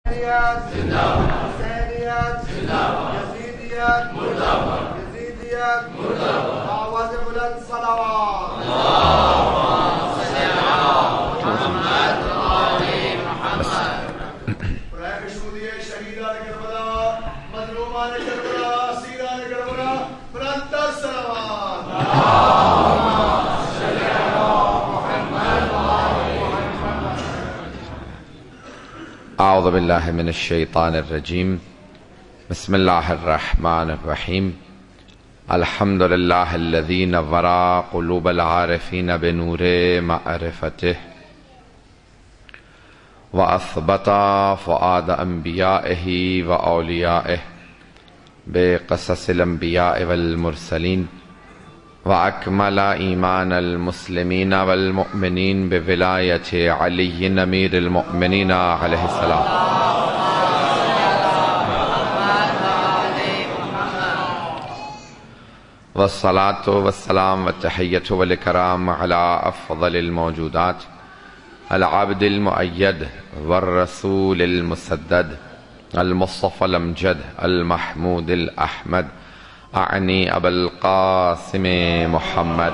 حسینیت یزیدیت یزیدیت آواز بلند صلوات برای شهودی شهیدان کربلا مظلومان کربلا اسیران کربلا بلند صلوات اعوذ باللہ من الشیطان الرجیم بسم اللہ الرحمن الرحیم الحمد للہ الذی نور قلوب العارفین بنور معرفتہ واثبت فؤاد انبیائہ واولیائہ بقصص الانبیاء والمرسلین وأكمل إيمان المسلمين والمؤمنين بولاية علي أمير المؤمنين عليه السلام والصلاة والسلام والتحية والإكرام على أفضل الموجودات العبد المؤيد والرسول المسدد المصطفى الأمجد المحمود الأحمد أعني أبا القاسم محمد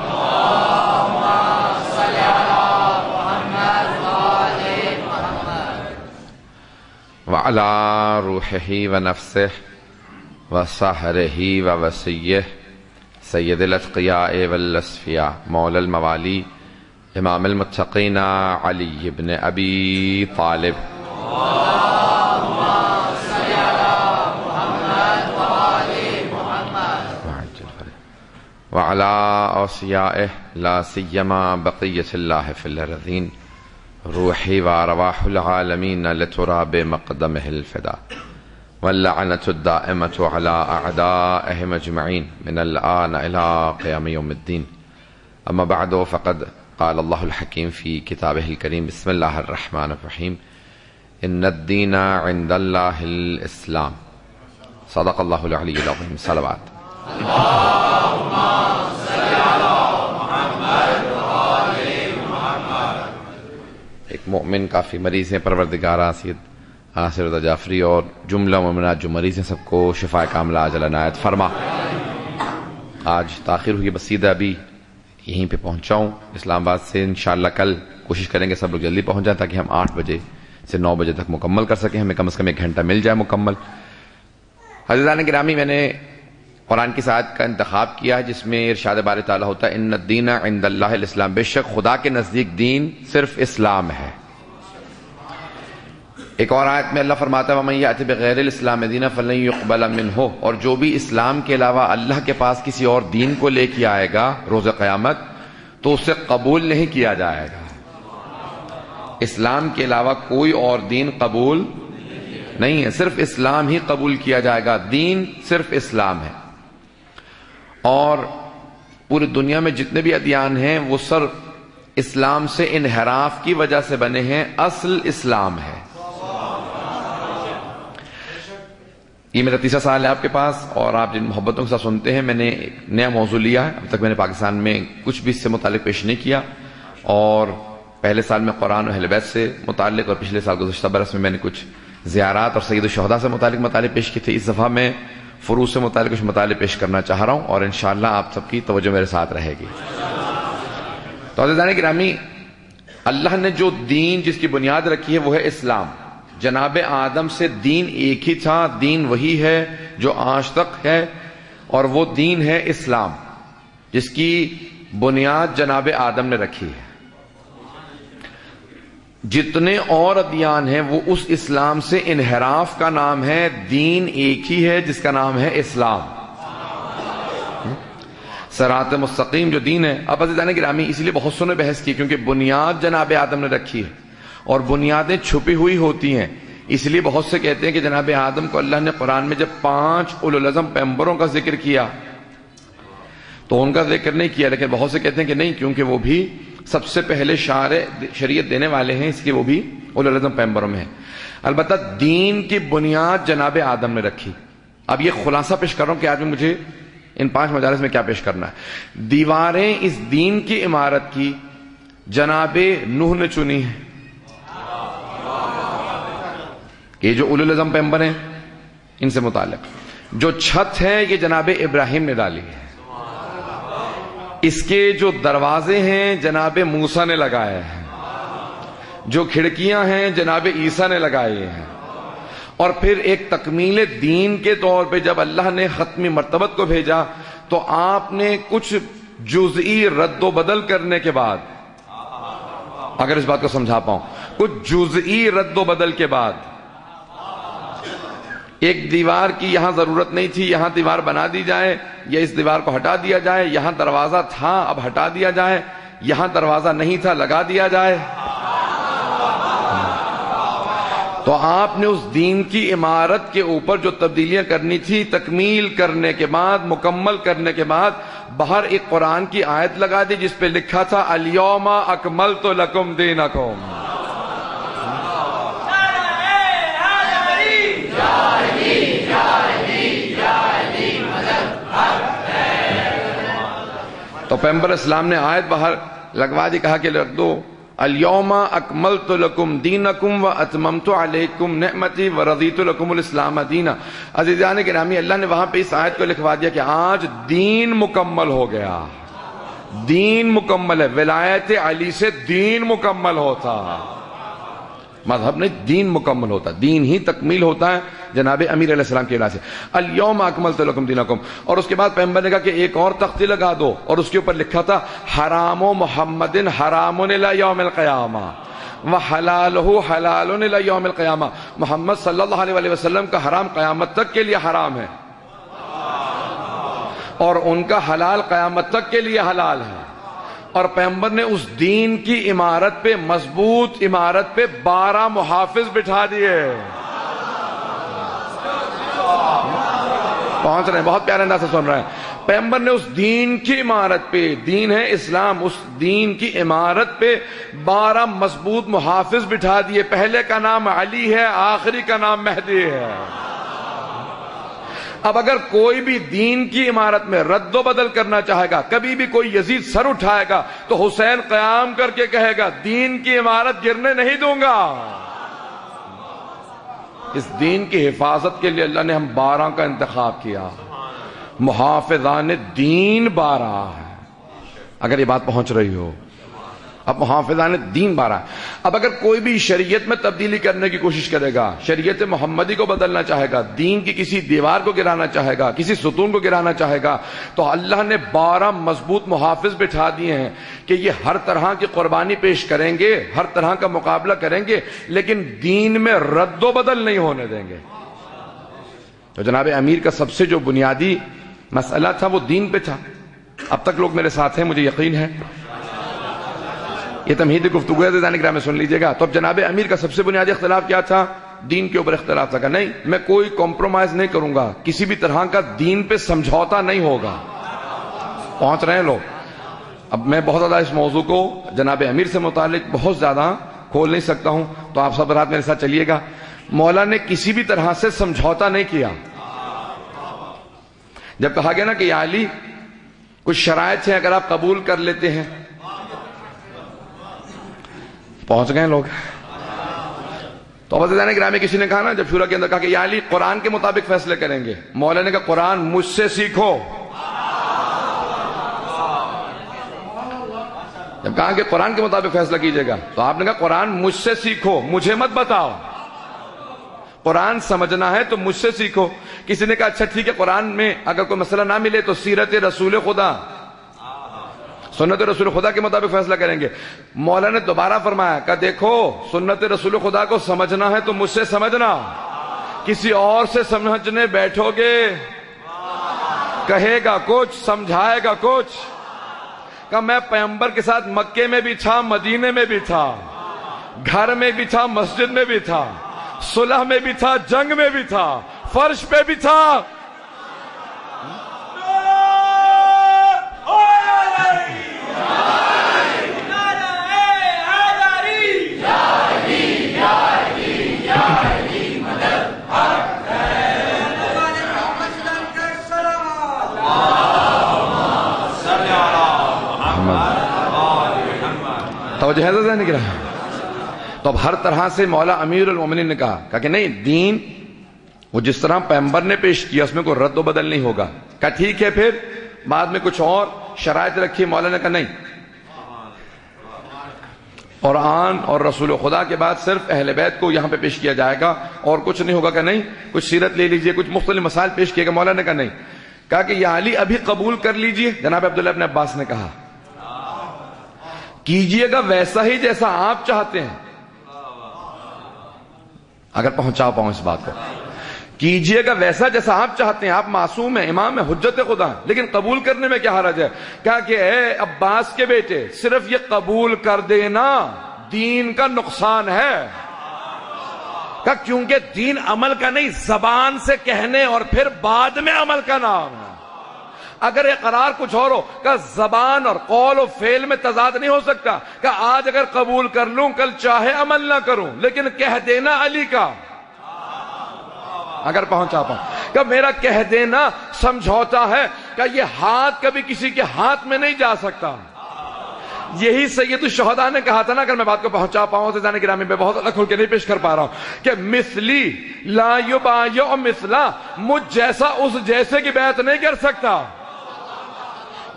وعلى روحه ونفسه وسحره ووسيه سيد الأتقياء والأصفياء مولى الموالي إمام المتقين علي بن أبي طالب وعلى أوصيائه لا سيما بقية الله في الأرضين روحي وأرواح العالمين لتراب مقدمه الفداء واللعنة الدائمة على أعدائهم أجمعين من الآن إلى قيام يوم الدين أما بعد فقد قال الله الحكيم في كتابه الكريم بسم الله الرحمن الرحيم إن الدين عند الله الإسلام صدق الله العلي العظيم صلوات ایک مومن کافی مریض ہیں، پروردگارہ سید آصر رضا جعفری اور جملہ مومنات جو مریض ہیں سب کو شفاء کاملہ عاجلہ عنایت فرما۔ آج تاخیر ہوئی، بسیدہ ابھی یہیں پہ پہنچاؤں اسلام آباد سے، انشاءاللہ کل کوشش کریں گے سب لوگ جلدی پہنچ جائیں تاکہ ہم 8 بجے سے 9 بجے تک مکمل کر سکیں، ہمیں کم از کم 1 گھنٹہ مل جائے مکمل۔ عزیزان گرامی، میں نے قرآن کی آیت کا انتخاب کیا ہے جس میں ارشاد باری تعالیٰ ہوتا ہے ان الدین عند اللہ الاسلام، بے شک خدا کے نزدیک دین صرف اسلام ہے۔ ایک اور آیت میں اللہ فرماتا ہے وَمَن یَأْتِ بِغَیرِ الْإِسْلَامِ دِینًا فَلَن يُقْبَلَ مِنْهُ، اور جو بھی اسلام کے علاوہ اللہ کے پاس کسی اور دین کو لے کے آئے گا روز قیامت تو اسے قبول نہیں کیا جائے گا۔ اسلام کے علاوہ کوئی اور دین قبول نہیں ہے، صرف اسلام ہی قبول کیا جائے گا، دین صرف اسلام ہے۔ اور پوری دنیا میں جتنے بھی ادیان ہیں وہ سر اسلام سے انحراف کی وجہ سے بنے ہیں، اصل اسلام ہے۔ یہ میرا 3 سال ہے آپ کے پاس، اور آپ جن محبتوں کے ساتھ سنتے ہیں، میں نے ایک نیا موضوع لیا ہے۔ اب تک میں نے پاکستان میں کچھ بھی اس سے متعلق پیش نہیں کیا، اور پہلے سال میں قرآن و اہل بیت سے متعلق، اور پچھلے سال گزشتہ برس میں نے کچھ زیارات اور سید الشہداء سے متعلق مطالب پیش کیے تھے۔ اس دفعہ میں فروض سے متعلق کچھ مطالب پیش کرنا چاہ رہا ہوں، اور انشاءاللہ آپ سب کی توجہ میرے ساتھ رہے گی۔ تو عزیزان گرامی، اللہ نے جو دین جس کی بنیاد رکھی ہے وہ ہے اسلام۔ جناب آدم سے دین ایک ہی تھا، دین وہی ہے جو آج تک ہے، اور وہ دین ہے اسلام جس کی بنیاد جناب آدم نے رکھی ہے۔ جتنے اور ادیان ہیں وہ اس اسلام سے انحراف کا نام ہے، دین ایک ہی ہے جس کا نام ہے اسلام، صراط مستقیم جو دین ہے۔ اب عزیزان گرامی، اسی لیے بہت سو نے بحث کی، کیونکہ بنیاد جناب آدم نے رکھی ہے اور بنیادیں چھپی ہوئی ہوتی ہیں، اس لیے بہت سے کہتے ہیں کہ جناب آدم کو اللہ نے قرآن میں جب 5 اولو العزم پیغمبروں کا ذکر کیا تو ان کا ذکر نہیں کیا، لیکن بہت سے کہتے ہیں کہ نہیں، کیونکہ وہ بھی سب سے پہلے شریعت دینے والے ہیں، اس لیے وہ بھی اولو العزم پیغمبروں میں ہیں۔ البتہ دین کی بنیاد جناب آدم نے رکھی۔ اب یہ خلاصہ پیش کر رہا ہوں کہ آج میں مجھے ان 5 مجالس میں کیا پیش کرنا ہے۔ دیواریں اس دین کی عمارت کی جناب نوح نے چنی ہے۔ یہ جو اولو العزم پیغمبر ہیں ان سے متعلق جو چھت ہے یہ جناب ابراہیم نے ڈالی ہے، اس کے جو دروازے ہیں جناب موسیٰ نے لگائے ہیں، جو کھڑکیاں ہیں جناب عیسیٰ نے لگائے ہیں، اور پھر ایک تکمیل دین کے طور پہ جب اللہ نے ختمی مرتبت کو بھیجا تو آپ نے کچھ جزئی رد و بدل کرنے کے بعد، اگر اس بات کو سمجھا پاؤں، کچھ جزئی رد و بدل کے بعد، ایک دیوار کی یہاں ضرورت نہیں تھی یہاں دیوار بنا دی جائے، یا اس دیوار کو ہٹا دیا جائے، یہاں دروازہ تھا اب ہٹا دیا جائے، یہاں دروازہ نہیں تھا لگا دیا جائے، تو آپ نے اس دین کی عمارت کے اوپر جو تبدیلیاں کرنی تھی تکمیل کرنے کے بعد، مکمل کرنے کے بعد، باہر ایک قرآن کی آیت لگا دی جس پہ لکھا تھا الیوم اکملت لکم دینکم۔ تو پیغمبر اسلام نے آیت باہر لگوا دی، کہا کہ لکھ دو الیوم اکملت لکم دینکم و اتممت علیکم نعمتی و رضیت لکم الاسلام دینا۔ عزیزان گرامی، اللہ نے وہاں پہ اس آیت کو لکھوا دیا کہ آج دین مکمل ہو گیا، دین مکمل ہے، ولایت علی سے دین مکمل ہوتا، مذہب نہیں دین مکمل ہوتا، دین ہی تکمیل ہوتا ہے جناب امیر علیہ السلام کے علاج سے، الیوم اکملت لکم دینکم۔ اور اس کے بعد پیغمبر نے کہا کہ ایک اور تختی لگا دو، اور اس کے اوپر لکھا تھا حرام محمد حرام الی یوم القیامہ وحلالہ حلال الی یوم القیامہ، محمد صلی اللہ علیہ وسلم کا حرام قیامت تک کے لیے حرام ہے اور ان کا حلال قیامت تک کے لیے حلال ہے۔ اور پیغمبر نے اس دین کی عمارت پہ، مضبوط عمارت پہ 12 محافظ بٹھا دیے، پہنچ رہے ہیں، بہت پیارے انداز سے سن رہے ہیں۔ پیغمبر نے اس دین کی عمارت پہ، دین ہے اسلام، اس دین کی عمارت پہ 12 مضبوط محافظ بٹھا دیے، پہلے کا نام علی ہے، آخری کا نام مہدی ہے۔ اب اگر کوئی بھی دین کی عمارت میں رد و بدل کرنا چاہے گا، کبھی بھی کوئی یزید سر اٹھائے گا تو حسین قیام کر کے کہے گا دین کی عمارت گرنے نہیں دوں گا۔ اس دین کی حفاظت کے لیے اللہ نے ہم 12 کا انتخاب کیا، محافظان دین 12 ہے، اگر یہ بات پہنچ رہی ہو۔ اب محافظان دین 12 ہے۔ اب اگر کوئی بھی شریعت میں تبدیلی کرنے کی کوشش کرے گا، شریعت محمدی کو بدلنا چاہے گا، دین کی کسی دیوار کو گرانا چاہے گا، کسی ستون کو گرانا چاہے گا، تو اللہ نے 12 مضبوط محافظ بٹھا دیے ہیں کہ یہ ہر طرح کی قربانی پیش کریں گے، ہر طرح کا مقابلہ کریں گے، لیکن دین میں رد و بدل نہیں ہونے دیں گے۔ تو جناب امیر کا سب سے جو بنیادی مسئلہ تھا وہ دین پہ تھا۔ اب تک لوگ میرے ساتھ ہیں، مجھے یقین ہے، یہ تمہیدی گفتگو ہے، عزیزان گرامی سن لیجئے گا۔ تو اب جناب امیر کا سب سے بنیادی اختلاف کیا تھا؟ دین کے اوپر اختلاف تھا کہ نہیں میں کوئی کمپرومائز نہیں کروں گا، کسی بھی طرح کا دین پہ سمجھوتا نہیں ہوگا۔ پہنچ رہے ہیں لوگ؟ اب میں بہت زیادہ اس موضوع کو جناب امیر سے متعلق بہت زیادہ کھول نہیں سکتا ہوں، تو آپ سب رات میرے ساتھ چلیے گا۔ مولا نے کسی بھی طرح سے سمجھوتا نہیں کیا۔ جب کہا گیا نا کہ یا علی کچھ شرائط ہیں، اگر آپ قبول کر لیتے ہیں، پہنچ گئے لوگ۔ تو عزیزان گرامی کسی نے کہا نا جب شورا کے اندر کہا کہ یا علی قرآن کے مطابق فیصلے کریں گے، مولا نے کہا قرآن مجھ سے سیکھو۔ جب کہا کہ قرآن کے مطابق فیصلہ کیجئے گا تو آپ نے کہا قرآن مجھ سے سیکھو، مجھے مت بتاؤ، قرآن سمجھنا ہے تو مجھ سے سیکھو۔ کسی نے کہا اچھا ٹھیک ہے، قرآن میں اگر کوئی مسئلہ نہ ملے تو سیرت رسول خدا، سنت رسول خدا کے مطابق فیصلہ کریں گے۔ مولا نے دوبارہ فرمایا کہ دیکھو سنت رسول خدا کو سمجھنا ہے تو مجھ سے سمجھنا، کسی اور سے سمجھنے بیٹھو گے کہے گا کچھ، سمجھائے گا کچھ۔ کہ میں پیغمبر کے ساتھ مکے میں بھی تھا، مدینے میں بھی تھا، گھر میں بھی تھا، مسجد میں بھی تھا، صلح میں بھی تھا، جنگ میں بھی تھا، فرش پہ بھی تھا۔ توجہ ہے ذہن کی رہا۔ تو اب ہر طرح سے مولا امیر المومنین نے کہا کہ نہیں، دین وہ جس طرح پیغمبر نے پیش کیا اس میں کوئی رد و بدل نہیں ہوگا. کہا ٹھیک ہے، پھر بعد میں کچھ اور شرائط رکھی. مولا نے کہا نہیں، قرآن اور رسول خدا کے بعد صرف اہل بیت کو یہاں پہ پیش کیا جائے گا اور کچھ نہیں ہوگا. کہ نہیں، کچھ سیرت لے لیجئے، کچھ مختلف مسائل پیش کیے گا. مولا نے کہا نہیں. کہا کہ یا علی ابھی قبول کر لیجئے. جناب عبداللہ ابن عباس نے کہا کیجئے گا ویسا ہی جیسا آپ چاہتے ہیں. اگر پہنچا پاؤں اس بات کو، کیجئے گا ویسا جیسا آپ چاہتے ہیں. آپ معصوم ہیں، امام ہیں، حجت خدا، لیکن قبول کرنے میں کیا حرج ہے؟ کہا کہ اے عباس کے بیٹے، صرف یہ قبول کر دینا دین کا نقصان ہے. کہا کیونکہ دین عمل کا نہیں، زبان سے کہنے اور پھر بعد میں عمل کا نام ہے. اگر اقرار کچھ اور ہو، کہ زبان اور قول و فعل میں تضاد نہیں ہو سکتا. کہ آج اگر قبول کر لوں کل چاہے عمل نہ کروں، لیکن کہہ دینا علی کا، اگر پہنچا پاؤں، کہ میرا کہہ دینا سمجھوتا ہے. کہ یہ ہاتھ کبھی کسی کے ہاتھ میں نہیں جا سکتا. یہی سید الشہداء نے کہا تھا نا، اگر میں بات کو پہنچا پاؤں تو جانے گرامی پہ بہت الگ کھل کے نہیں پیش کر پا رہا ہوں، کہ مثلی لا یبایع مثلا، مجھ جیسا اس جیسے کی بیعت نہیں کر سکتا.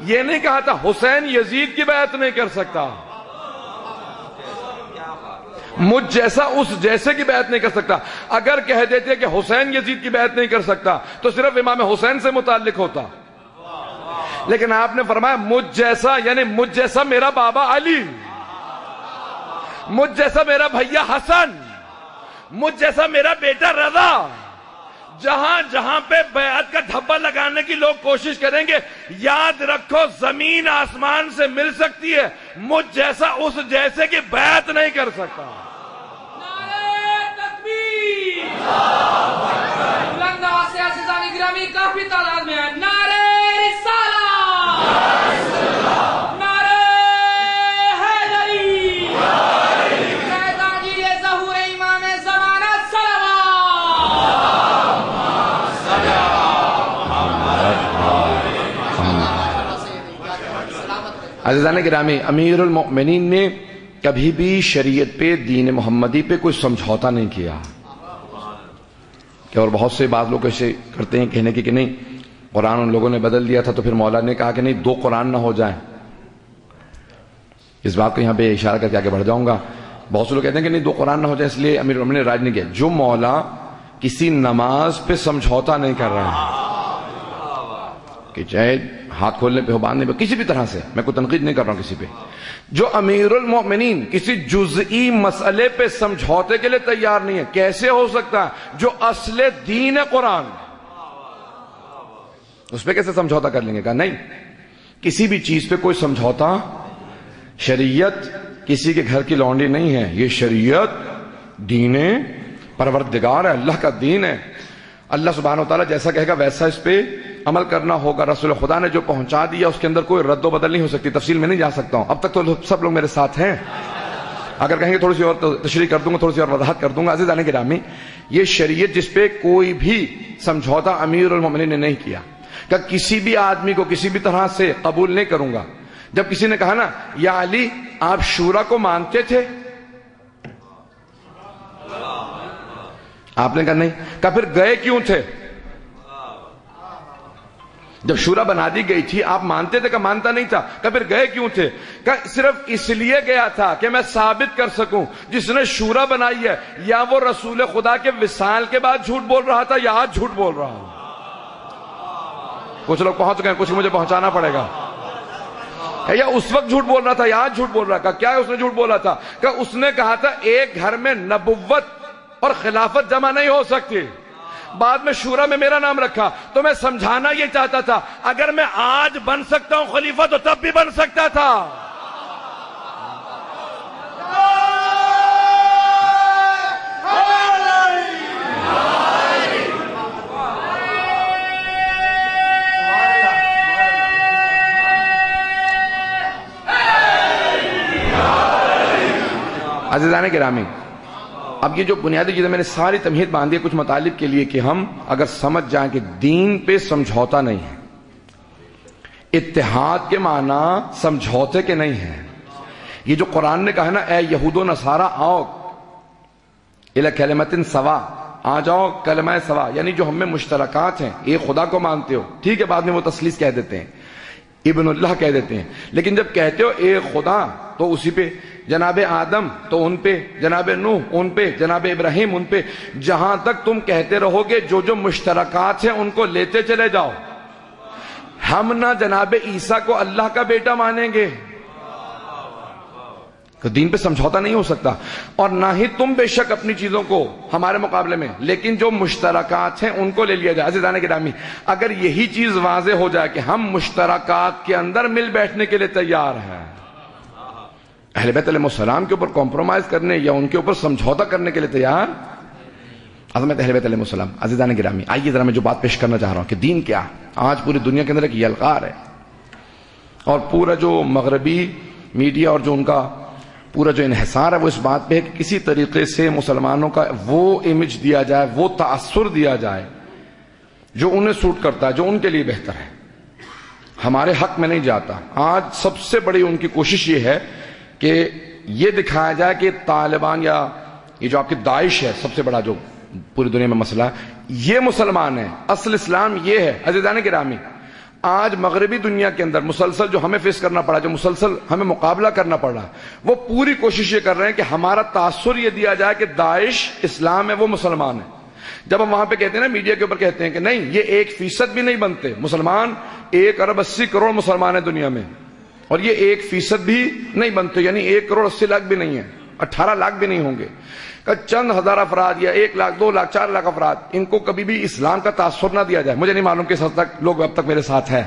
یہ نہیں کہا تھا حسین یزید کی بیعت نہیں کر سکتا، مجھ جیسا اس جیسے کی بیعت نہیں کر سکتا. اگر کہہ دیتے کہ حسین یزید کی بیعت نہیں کر سکتا تو صرف امام حسین سے متعلق ہوتا، لیکن آپ نے فرمایا مجھ جیسا، یعنی مجھ جیسا میرا بابا علی، مجھ جیسا میرا بھیا حسن، مجھ جیسا میرا بیٹا رضا. جہاں جہاں پہ بیعت کا دھبا لگانے کی لوگ کوشش کریں گے، یاد رکھو زمین آسمان سے مل سکتی ہے، مجھ جیسا اس جیسے کی بیعت نہیں کر سکتا. نعرہ تکبیر، بلند آواز سے عزیزان گرامی کافی تعداد میں ہے. نعرہ رسالہ، نعرہ حیدری، نعرہ تعجیل ظہور امام زمانہ عزیزان گرامی، امیر المؤمنین نے کبھی بھی شریعت پہ، دین محمدی پہ کوئی سمجھوتا نہیں کیا. کہ اور بہت سے بعض لوگ ایسے کرتے ہیں کہنے کی کہ نہیں قرآن ان لوگوں نے بدل دیا تھا، تو پھر مولا نے کہا کہ نہیں دو قرآن نہ ہو جائیں. اس بات کو یہاں پہ اشارہ کر کے آگے بڑھ جاؤں گا. بہت سے لوگ کہتے ہیں کہ نہیں دو قرآن نہ ہو جائیں، اس لیے امیر المؤمنین نے راج نہیں کیا. جو مولا کسی نماز پہ سمجھوتا نہیں کر رہا ہے، کہ چاہے ہاتھ کھولنے پہ ہو، باندھنے پہ، کسی بھی طرح سے، میں کوئی تنقید نہیں کر رہا ہوں کسی پہ، جو امیر المؤمنین کسی جزئی مسئلے پہ سمجھوتے کے لیے تیار نہیں ہے، کیسے ہو سکتا ہے؟ جو اصل دین ہے قرآن، اس پہ کیسے سمجھوتا کر لیں گے؟ کہا نہیں، کسی بھی چیز پہ کوئی سمجھوتا، شریعت کسی کے گھر کی لونڈی نہیں ہے، یہ شریعت دین پروردگار ہے، اللہ کا دین ہے. اللہ سبحانہ وتعالی جیسا کہے گا ویسا اس پہ عمل کرنا ہوگا. رسول خدا نے جو پہنچا دیا اس کے اندر کوئی رد و بدل نہیں ہو سکتی. تفصیل میں نہیں جا سکتا ہوں، اب تک تو سب لوگ میرے ساتھ ہیں. اگر کہیں گے تھوڑی سی اور تشریح کر دوں گا، تھوڑی سی اور وضاحت کر دوں گا. عزیزان گرامی، یہ شریعت جس پہ کوئی بھی سمجھوتا امیر المؤمنین نے نہیں کیا، کہ کسی بھی آدمی کو کسی بھی طرح سے قبول نہیں کروں گا. جب کسی نے کہا نا یا علی آپ شورا کو مانتے تھے، آپ نے کہا نہیں. کہا پھر گئے کیوں تھے؟ جب شورا بنا دی گئی تھی آپ مانتے تھے؟ کہ مانتا نہیں تھا. کہ پھر گئے کیوں تھے؟ کہ صرف اس لیے گیا تھا کہ میں ثابت کر سکوں جس نے شورا بنائی ہے یا وہ رسول خدا کے وصال کے بعد جھوٹ بول رہا تھا یا آج جھوٹ بول رہا ہوں. کچھ لوگ پہنچ گئے، کچھ مجھے پہنچانا پڑے گا. یا اس وقت جھوٹ بول رہا تھا یا آج جھوٹ بول رہا تھا؟ کیا اس نے جھوٹ بولا تھا؟ کہ اس نے کہا تھا ایک گھر میں نبوت اور خلافت جمع نہیں ہو سکتی. بعد میں شورا میں میرا نام رکھا تو میں سمجھانا یہ چاہتا تھا اگر میں آج بن سکتا ہوں خلیفہ تو تب بھی بن سکتا تھا. عزیزان گرامی، اب یہ جو بنیادی چیزیں میں نے ساری تمہید باندھی ہے کچھ مطالب کے لیے کہ ہم اگر سمجھ جائیں کہ دین پہ سمجھوتا نہیں ہے، اتحاد کے معنی سمجھوتے کے نہیں ہیں. یہ جو قرآن نے کہا نا اے یہود و نصارہ آؤ، الی کلمۃ سوا، آ جاؤ کلمہ سوا، یعنی جو ہم میں مشترکات ہیں، ایک خدا کو مانتے ہو، ٹھیک ہے بعد میں وہ تثلیث کہہ دیتے ہیں، ابن اللہ کہہ دیتے ہیں، لیکن جب کہتے ہو ایک خدا تو اسی پہ، جناب آدم تو ان پہ، جناب نوح ان پہ، جناب ابراہیم ان پہ، جہاں تک تم کہتے رہو گے جو جو مشترکات ہیں ان کو لیتے چلے جاؤ. ہم نہ جناب عیسیٰ کو اللہ کا بیٹا مانیں گے، تو دین پہ سمجھوتا نہیں ہو سکتا، اور نہ ہی تم بے شک اپنی چیزوں کو ہمارے مقابلے میں، لیکن جو مشترکات ہیں ان کو لے لیا جائے. عزیزان گرامی، اگر یہی چیز واضح ہو جائے کہ ہم مشترکات کے اندر مل بیٹھنے کے لیے تیار ہیں، اہل بیت علیہ السلام کے اوپر کمپرومائز کرنے یا ان کے اوپر سمجھوتا کرنے کے لیے تیار، عظمت اہل بیت علیہ السلام. عزیزان گرامی، آئیے ذرا میں جو بات پیش کرنا چاہ رہا ہوں کہ دین کیا ہے. آج پوری دنیا کے اندر ایک یلغار ہے، اور پورا جو مغربی میڈیا اور جو ان کا پورا جو انحصار ہے وہ اس بات پہ ہے کہ کسی طریقے سے مسلمانوں کا وہ امیج دیا جائے، وہ تاثر دیا جائے جو انہیں سوٹ کرتا ہے، جو ان کے لیے بہتر ہے، ہمارے حق میں نہیں جاتا. آج سب سے بڑی ان کی کوشش یہ ہے کہ یہ دکھایا جائے کہ طالبان یا یہ جو آپ کی داعش ہے، سب سے بڑا جو پوری دنیا میں مسئلہ ہے، یہ مسلمان ہے، اصل اسلام یہ ہے. عزیزان گرامی، آج مغربی دنیا کے اندر مسلسل جو ہمیں فیس کرنا پڑا، جو مسلسل ہمیں مقابلہ کرنا پڑ رہا ہے، وہ پوری کوشش یہ کر رہے ہیں کہ ہمارا تاثر یہ دیا جائے کہ داعش اسلام ہے، وہ مسلمان ہے. جب ہم وہاں پہ کہتے ہیں نا، میڈیا کے اوپر کہتے ہیں کہ نہیں یہ 1% بھی نہیں بنتے مسلمان، 1 ارب 80 کروڑ مسلمان ہیں دنیا میں، اور یہ 1% بھی نہیں بنتے، یعنی 1 کروڑ 80 لاکھ بھی نہیں ہے، 18 لاکھ بھی نہیں ہوں گے. چند ہزار افراد یا 1 لاکھ 2 لاکھ 4 لاکھ افراد، ان کو کبھی بھی اسلام کا تاثر نہ دیا جائے. مجھے نہیں معلوم کس حد تک لوگ اب تک میرے ساتھ ہیں،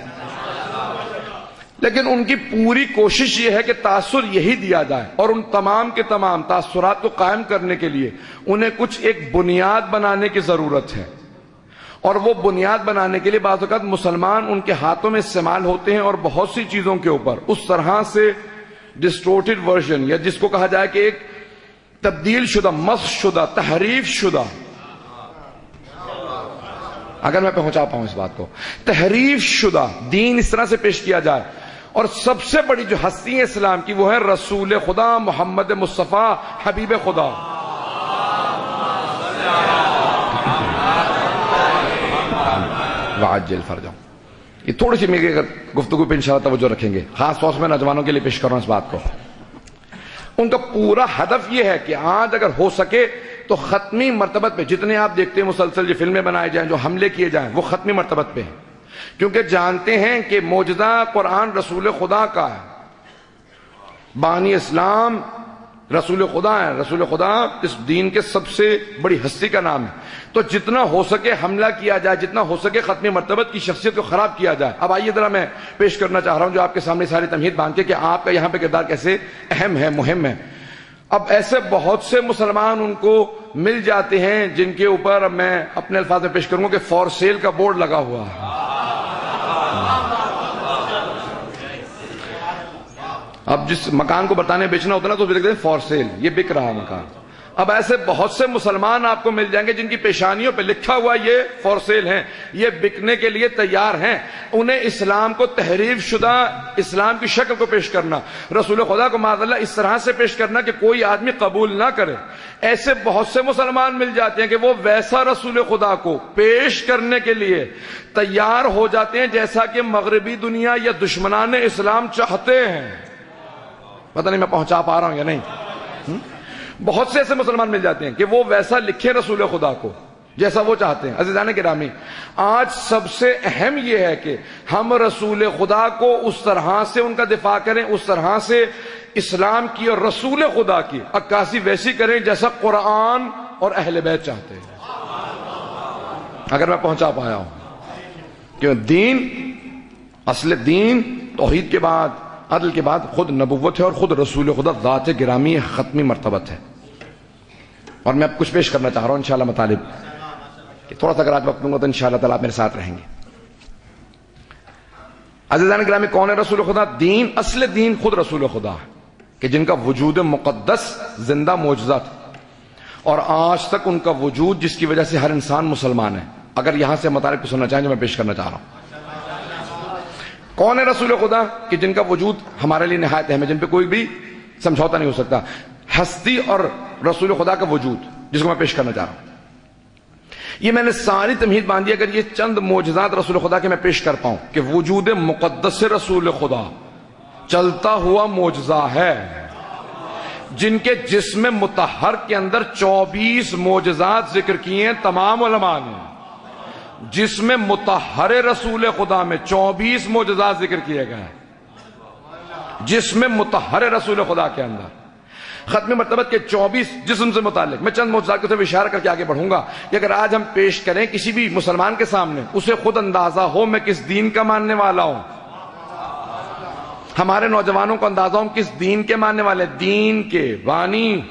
لیکن ان کی پوری کوشش یہ ہے کہ تاثر یہی دیا جائے، اور ان تمام کے تمام تاثرات کو قائم کرنے کے لیے انہیں کچھ ایک بنیاد بنانے کی ضرورت ہے. اور وہ بنیاد بنانے کے لیے بعض اوقات مسلمان ان کے ہاتھوں میں استعمال ہوتے ہیں، اور بہت سی چیزوں کے اوپر اس طرح سے ڈسٹورٹڈ ورژن، یا جس کو کہا جائے کہ ایک تبدیل شدہ، مسخ شدہ، تحریف شدہ، اگر میں پہنچا پاؤں اس بات کو، تحریف شدہ دین اس طرح سے پیش کیا جائے. اور سب سے بڑی جو ہستی ہے اسلام کی وہ ہے رسول خدا محمد مصطفیٰ حبیب خدا. وعجل فرجہ. یہ تھوڑی سی میری اگر گفتگو پہ انشاءاللہ توجہ رکھیں گے، خاص طور سے میں نوجوانوں کے لیے پیش کر رہا ہوں اس بات کو. ان کا پورا ہدف یہ ہے کہ آج اگر ہو سکے تو ختمی مرتبت پہ، جتنے آپ دیکھتے ہیں مسلسل جو فلمیں بنائے جائیں، جو حملے کیے جائیں، وہ ختمی مرتبت پہ ہیں، کیونکہ جانتے ہیں کہ معجزہ قرآن رسول خدا کا ہے، بانی اسلام رسول خدا ہے، رسول خدا اس دین کے سب سے بڑی ہستی کا نام ہے. تو جتنا ہو سکے حملہ کیا جائے، جتنا ہو سکے ختمی مرتبت کی شخصیت کو خراب کیا جائے. اب آئیے ذرا میں پیش کرنا چاہ رہا ہوں جو آپ کے سامنے ساری تمہید باندھ کے کہ آپ کا یہاں پہ کردار کیسے اہم ہے، مہم ہے. اب ایسے بہت سے مسلمان ان کو مل جاتے ہیں جن کے اوپر اب میں اپنے الفاظ میں پیش کروں گا کہ فور سیل کا بورڈ لگا ہوا ہے. اب جس مکان کو برطانیہ بیچنا ہوتا ہے نا تو لکھتے ہیں فور سیل، یہ بک رہا مکان. اب ایسے بہت سے مسلمان آپ کو مل جائیں گے جن کی پیشانیوں پہ لکھا ہوا یہ فور سیل ہیں، یہ بکنے کے لیے تیار ہیں. انہیں اسلام کو تحریف شدہ اسلام کی شکل کو پیش کرنا، رسول خدا کو معاذ اللہ اس طرح سے پیش کرنا کہ کوئی آدمی قبول نہ کرے، ایسے بہت سے مسلمان مل جاتے ہیں کہ وہ ویسا رسول خدا کو پیش کرنے کے لیے تیار ہو جاتے ہیں جیسا کہ مغربی دنیا یا دشمنان اسلام چاہتے ہیں. پتہ نہیں میں پہنچا پا رہا ہوں یا نہیں. بہت سے ایسے مسلمان مل جاتے ہیں کہ وہ ویسا لکھیں رسول خدا کو جیسا وہ چاہتے ہیں. عزیزان گرامی، آج سب سے اہم یہ ہے کہ ہم رسول خدا کو اس طرح سے ان کا دفاع کریں، اس طرح سے اسلام کی اور رسول خدا کی عکاسی ویسی کریں جیسا قرآن اور اہل بیت چاہتے ہیں. اگر میں پہنچا پایا ہوں، کہ دین، اصل دین توحید کے بعد، عدل کے بعد خود نبوت ہے، اور خود رسول خدا ذات گرامی ختمی مرتبت ہے. اور میں اب کچھ پیش کرنا چاہ رہا ہوں انشاءاللہ مطالب، کہ تھوڑا سا اگر آج وقت دوں گا تو انشاءاللہ تعالیٰ آپ میرے ساتھ رہیں گے. عزیزان گرامی، کون ہے رسول خدا؟ دین، اصل دین خود رسول خدا ہے، کہ جن کا وجود مقدس زندہ معجزہ تھا، اور آج تک ان کا وجود جس کی وجہ سے ہر انسان مسلمان ہے. اگر یہاں سے مطالب کو سننا چاہیں جو میں پیش کرنا چاہ رہا ہوں. کون ہے رسول خدا؟ کہ جن کا وجود ہمارے لیے نہایت اہم ہے، جن پہ کوئی بھی سمجھوتا نہیں ہو سکتا. ہستی اور رسول خدا کا وجود جس کو میں پیش کرنا چاہ رہا ہوں. یہ میں نے ساری تمہید باندھی اگر یہ چند معجزات رسول خدا کے میں پیش کر پاؤں کہ وجود مقدس رسول خدا چلتا ہوا معجزہ ہے، جن کے جسم مطہر کے اندر 24 معجزات ذکر کیے ہیں تمام علماء نے. جسم مطہر رسول خدا میں 24 معجزات ذکر کیے گئے ہیں. جسم مطہر رسول خدا کے اندر ختم مرتبت کے 24 جسم سے متعلق میں چند معجزات کو صرف اشارہ کر کے آگے بڑھوں گا کہ اگر آج ہم پیش کریں کسی بھی مسلمان کے سامنے، اسے خود اندازہ ہو میں کس دین کا ماننے والا ہوں. ہمارے نوجوانوں کو اندازہ ہو کس دین کے ماننے والے، دین کے بانی،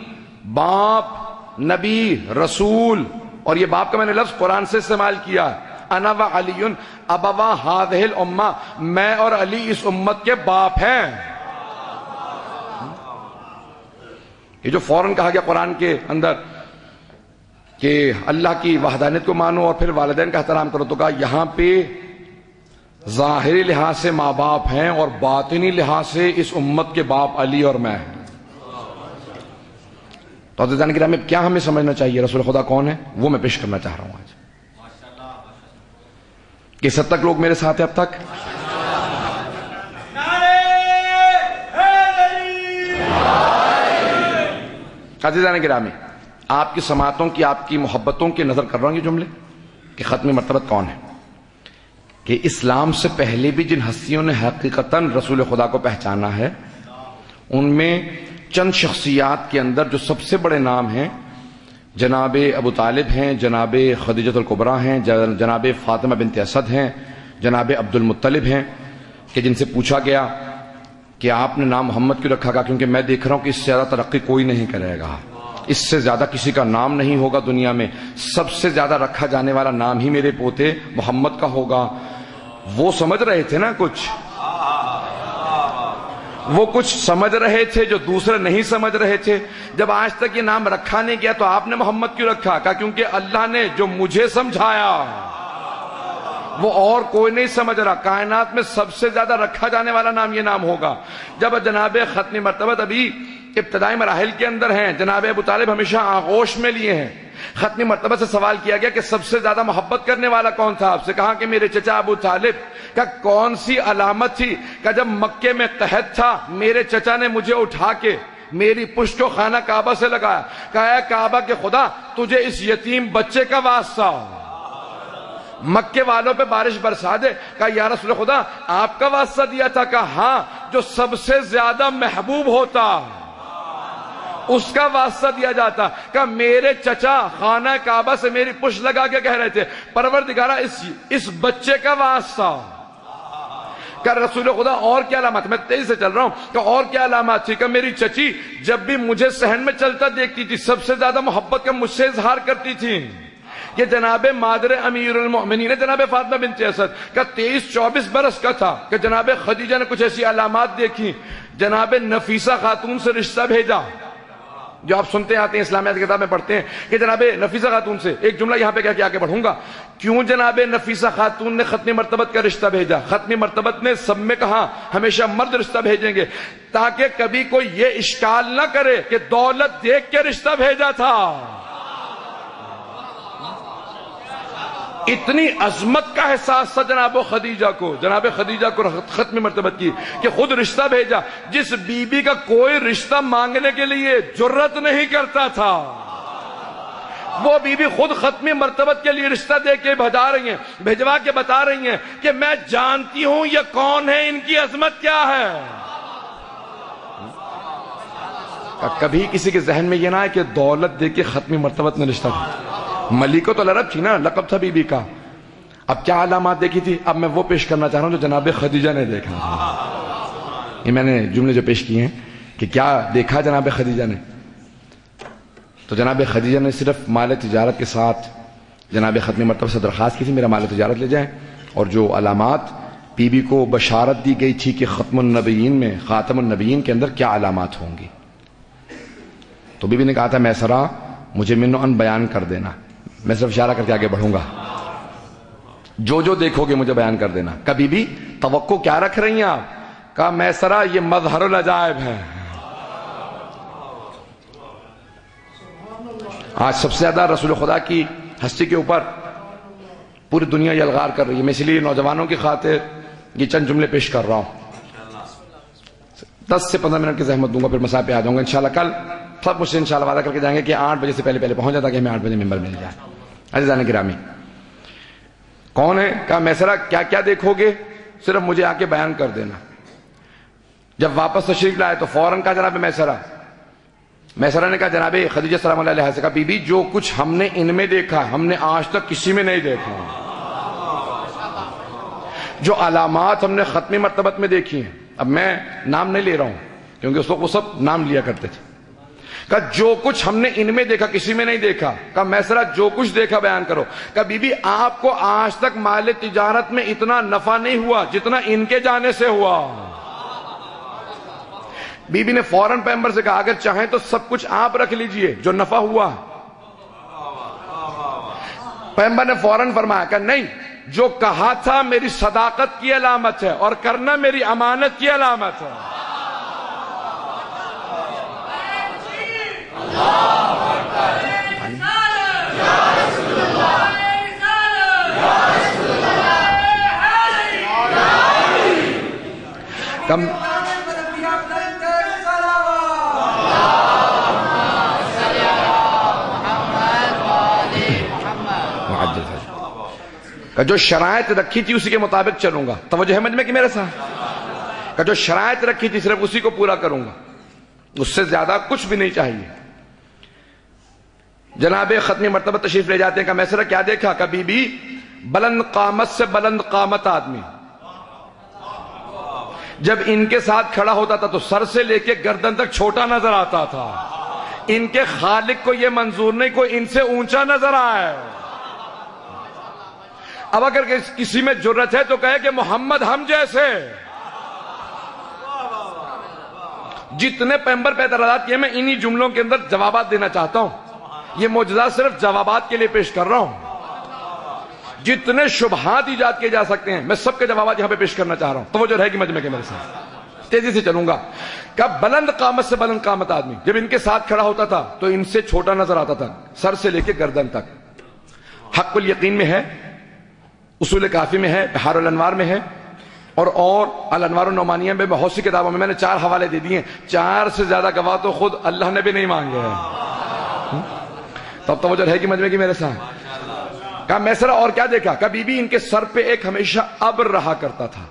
باپ، نبی، رسول. اور یہ باپ کا میں نے لفظ قرآن سے استعمال کیا، انا و علی ابوا ہذہ الامہ، میں اور علی اس امت کے باپ ہیں. یہ جو فوراً کہا گیا قرآن کے اندر کہ اللہ کی وحدانیت کو مانو اور پھر والدین کا احترام کرو، تو کہا یہاں پہ ظاہری لحاظ سے ماں باپ ہیں اور باطنی لحاظ سے اس امت کے باپ علی اور میں ہیں. تو عزیزان کرام میں کیا ہمیں سمجھنا چاہیے رسول خدا کون ہے، وہ میں پیش کرنا چاہ رہا ہوں آج. کس حد تک لوگ میرے ساتھ ہیں اب تک؟ عزیزان گرامی، آپ کی سماعتوں کی، آپ کی محبتوں کی نظر کر رہا ہوں یہ جملے کہ ختم مرتبت کون ہے. کہ اسلام سے پہلے بھی جن ہستیوں نے حقیقتاً رسول خدا کو پہچانا ہے، ان میں چند شخصیات کے اندر جو سب سے بڑے نام ہیں جناب ابو طالب ہیں، جناب خدیجۃ الکبریٰ ہیں، جناب فاطمہ بنت اسد ہیں، جناب عبد المطلب ہیں، کہ جن سے پوچھا گیا کہ آپ نے نام محمد کیوں رکھا؟ کیونکہ میں دیکھ رہا ہوں کہ اس سے زیادہ ترقی کوئی نہیں کرے گا، اس سے زیادہ کسی کا نام نہیں ہوگا دنیا میں، سب سے زیادہ رکھا جانے والا نام ہی میرے پوتے محمد کا ہوگا. وہ سمجھ رہے تھے نا کچھ، وہ کچھ سمجھ رہے تھے جو دوسرے نہیں سمجھ رہے تھے. جب آج تک یہ نام رکھا نہیں گیا تو آپ نے محمد کیوں رکھا؟ کہا کیونکہ اللہ نے جو مجھے سمجھایا وہ اور کوئی نہیں سمجھ رہا. کائنات میں سب سے زیادہ رکھا جانے والا نام یہ نام ہوگا. جب جناب ختم مرتبت ابھی ابتدائی مراحل کے اندر ہیں، جناب ابو طالب ہمیشہ آغوش میں لیے ہیں. ختم مرتبہ سے سوال کیا گیا کہ سب سے زیادہ محبت کرنے والا کون تھا آپ سے؟ کہا کہ میرے چچا ابو طالب. کہ کون سی علامت تھی؟ کہ جب مکے میں قحط تھا میرے چچا نے مجھے اٹھا کے میری پشت کو خانہ کعبہ سے لگایا. کہا اے کعبہ کے خدا تجھے اس یتیم بچے کا واسطہ، مکے والوں پہ بارش برسا دے. کہا یا رسول خدا آپ کا واسطہ دیا تھا؟ کہا ہاں، جو سب سے زیادہ محبوب ہوتا اس کا واسطہ دیا جاتا. کہ میرے چچا خانہ کعبہ سے میری پشت لگا کے کہہ رہے تھے پروردگارہ اس بچے کا واسطہ. کہ رسول خدا اور کیا علامات، میں تیزی سے چل رہا ہوں، کہ اور کیا علامات تھی؟ کہ میری چچی جب بھی مجھے صحن میں چلتا دیکھتی تھی سب سے زیادہ محبت کا مجھ سے اظہار کرتی تھی. کہ جناب مادر امیر المؤمنین جناب فاطمہ بنت اسد کا 23-24 برس کا تھا کہ جناب خدیجہ نے کچھ ایسی علامات دیکھی، جناب نفیسہ خاتون سے رشتہ بھیجا. جو آپ سنتے آتے ہیں اسلامیات کی کتاب میں پڑھتے ہیں کہ جناب نفیسہ خاتون سے ایک جملہ یہاں پہ کہہ کے آگے بڑھوں گا. کیوں جناب نفیسہ خاتون نے ختم مرتبت کا رشتہ بھیجا؟ ختم مرتبت نے سب میں کہا ہمیشہ مرد رشتہ بھیجیں گے تاکہ کبھی کوئی یہ اشکال نہ کرے کہ دولت دیکھ کے رشتہ بھیجا تھا. اتنی عظمت کا احساس تھا جناب خدیجہ کو، جناب خدیجہ کو ختم مرتبت کی کہ خود رشتہ بھیجا. جس بی بی کا کوئی رشتہ مانگنے کے لیے جرت نہیں کرتا تھا، وہ بی بی خود ختم مرتبت کے لیے رشتہ دے کے بھجا رہی ہیں، بھجوا کے بتا رہی ہیں کہ میں جانتی ہوں یہ کون ہے، ان کی عظمت کیا ہے. کبھی کسی کے ذہن میں یہ نہ ہے کہ دولت دے کے ختم مرتبت نے رشتہ دیا. ملیکہ تو العرب تھی نا، لقب تھا بی بی کا. اب کیا علامات دیکھی تھی؟ اب میں وہ پیش کرنا چاہ رہا ہوں جو جناب خدیجہ نے دیکھا. یہ میں نے جملے جو پیش کیے ہیں کہ کیا دیکھا جناب خدیجہ نے. تو جناب خدیجہ نے صرف مال تجارت کے ساتھ جناب ختم مرتبہ سے درخواست کی تھی میرا مال تجارت لے جائیں، اور جو علامات بی بی کو بشارت دی گئی تھی کہ ختم النبیین میں، خاتم النبیین کے اندر کیا علامات ہوں گی، تو بی بی نے کہا تھا میسرا مجھے منو ان بیان کر دینا. میں صرف اشارہ کر کے آگے بڑھوں گا، جو جو دیکھو گے مجھے بیان کر دینا. کبھی بھی توقع کیا رکھ رہی ہیں آپ؟ کہا میسرا یہ مظہر العجائب ہے. آج سب سے زیادہ رسول خدا کی ہستی کے اوپر پوری دنیا یلغار کر رہی ہے. میں اس لیے نوجوانوں کی خاطر یہ چند جملے پیش کر رہا ہوں. 10 سے 15 منٹ کی زحمت دوں گا, پھر مسائل پہ آ جاؤں گا انشاءاللہ. کل سب مجھ سے انشاءاللہ وعدہ کر کے جائیں گے کہ 8 بجے سے پہلے پہنچ جاتا کہ ہمیں 8 بجے ممبر مل جائے. عزیزان گرامی, کون ہے؟ کہا میسرہ کیا کیا دیکھو گے صرف مجھے آ کے بیان کر دینا. جب واپس تشریف لائے تو فوراً کہا جناب میسرہ نے کہا جناب خدیجہ سلام اللہ علیہ سے کہا بی بی جو کچھ ہم نے ان میں دیکھا ہم نے آج تک کسی میں نہیں دیکھا. جو علامات ہم نے ختمی مرتبت میں دیکھی ہیں, اب میں نام نہیں لے رہا ہوں کیونکہ اس وقت وہ سب نام لیا کرتے تھے, کہا جو کچھ ہم نے ان میں دیکھا کسی میں نہیں دیکھا. کہا میسرہ جو کچھ دیکھا بیان کرو. کہا بی بی آپ کو آج تک مال تجارت میں اتنا نفع نہیں ہوا جتنا ان کے جانے سے ہوا. بی بی نے فوراً پیغمبر سے کہا اگر چاہیں تو سب کچھ آپ رکھ لیجئے جو نفع ہوا. پیغمبر نے فوراً فرمایا کہ نہیں, جو کہا تھا میری صداقت کی علامت ہے اور کرنا میری امانت کی علامت ہے. کم کہ جو شرائط رکھی تھی اسی کے مطابق چلوں گا. توجہ ہے مجمع کی میرے ساتھ؟ کہ جو شرائط رکھی تھی صرف اسی کو پورا کروں گا, اس سے زیادہ کچھ بھی نہیں چاہیے. جناب ختمی مرتبہ تشریف لے جاتے ہیں. کہ میسرہ کیا دیکھا؟ کہ بی بی بلند قامت سے بلند قامت آدمی جب ان کے ساتھ کھڑا ہوتا تھا تو سر سے لے کے گردن تک چھوٹا نظر آتا تھا. ان کے خالق کو یہ منظور نہیں کوئی ان سے اونچا نظر آئے. اب اگر کسی میں جرت ہے تو کہے کہ محمد ہم جیسے. جتنے پیغمبر پہ اعتراضات کیے میں انہی جملوں کے اندر جوابات دینا چاہتا ہوں. یہ معجزات صرف جوابات کے لیے پیش کر رہا ہوں. جتنے شبہات ایجاد کیے جا سکتے ہیں میں سب کے جوابات یہاں پہ پیش کرنا چاہ رہا ہوں. توجہ رہے گی مجمع کے میرے ساتھ, تیزی سے چلوں گا. کہ بلند قامت سے بلند قامت آدمی جب ان کے ساتھ کھڑا ہوتا تھا تو ان سے چھوٹا نظر آتا تھا سر سے لے کے گردن تک. حق الیقین میں ہے, اصول کافی میں ہے, بحار الانوار میں ہے, اور الانوار النعمانیہ میں بہت سی کتابوں میں نے 4 حوالے دے دیے. 4 سے زیادہ گواہ تو خود اللہ نے بھی نہیں مانگے ہیں. تب توجہ رہے گی مجمع کی میرے ساتھ. کہا میسرہ اور کیا دیکھا؟ کہ بی بی ان کے سر پہ ایک ہمیشہ ابر رہا کرتا تھا,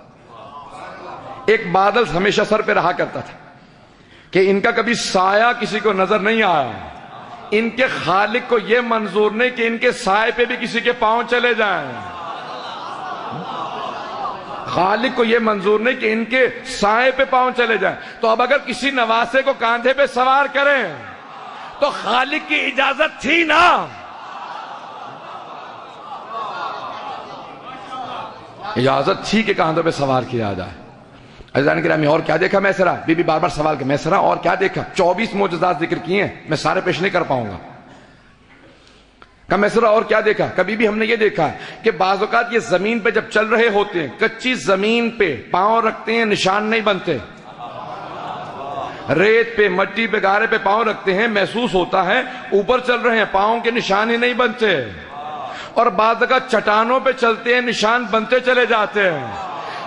ایک بادل ہمیشہ سر پہ رہا کرتا تھا کہ ان کا کبھی سایہ کسی کو نظر نہیں آیا. ان کے خالق کو یہ منظور نہیں کہ ان کے سائے پہ بھی کسی کے پاؤں چلے جائیں. خالق کو یہ منظور نہیں کہ ان کے سائے پہ پاؤں چلے جائیں. تو اب اگر کسی نواسے کو کاندھے پہ سوار کریں تو خالق کی اجازت تھی نا. اجازت تھی کہ کاندھوں پہ سوار کیا جائے. عزیزان گرامی اور کیا دیکھا میسرہ؟ بی بی بار بار سوال کیا میسرہ اور کیا دیکھا؟ 24 معجزات ذکر کیے ہیں, میں سارے پیش نہیں کر پاؤں گا. کہ میسرہ اور کیا دیکھا؟ کبھی بھی ہم نے یہ دیکھا ہے کہ بعض اوقات یہ زمین پہ جب چل رہے ہوتے ہیں کچی زمین پہ پاؤں رکھتے ہیں نشان نہیں بنتے. ریت پہ مٹی پہ گارے پہ پاؤں رکھتے ہیں محسوس ہوتا ہے اوپر چل رہے ہیں پاؤں کے نشان ہی نہیں بنتے. اور بعض اوقات چٹانوں پہ چلتے ہیں نشان بنتے چلے جاتے ہیں.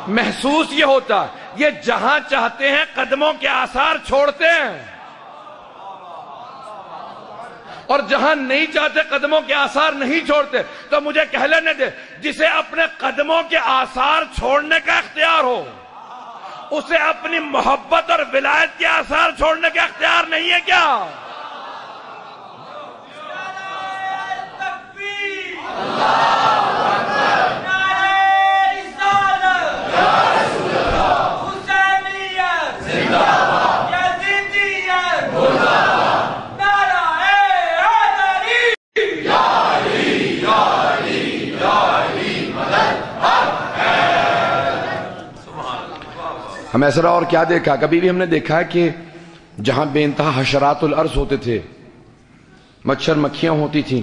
محسوس یہ ہوتا ہے یہ جہاں چاہتے ہیں قدموں کے آثار چھوڑتے ہیں اور جہاں نہیں چاہتے قدموں کے آثار نہیں چھوڑتے. تو مجھے کہہ لینے دے, جسے اپنے قدموں کے آثار چھوڑنے کا اختیار ہو اسے اپنی محبت اور ولایت کے آثار چھوڑنے کا اختیار نہیں ہے کیا؟ ہم ایسا اور کیا دیکھا؟ کبھی بھی ہم نے دیکھا ہے کہ جہاں بے انتہا حشرات الارض ہوتے تھے, مچھر مکھیاں ہوتی تھیں,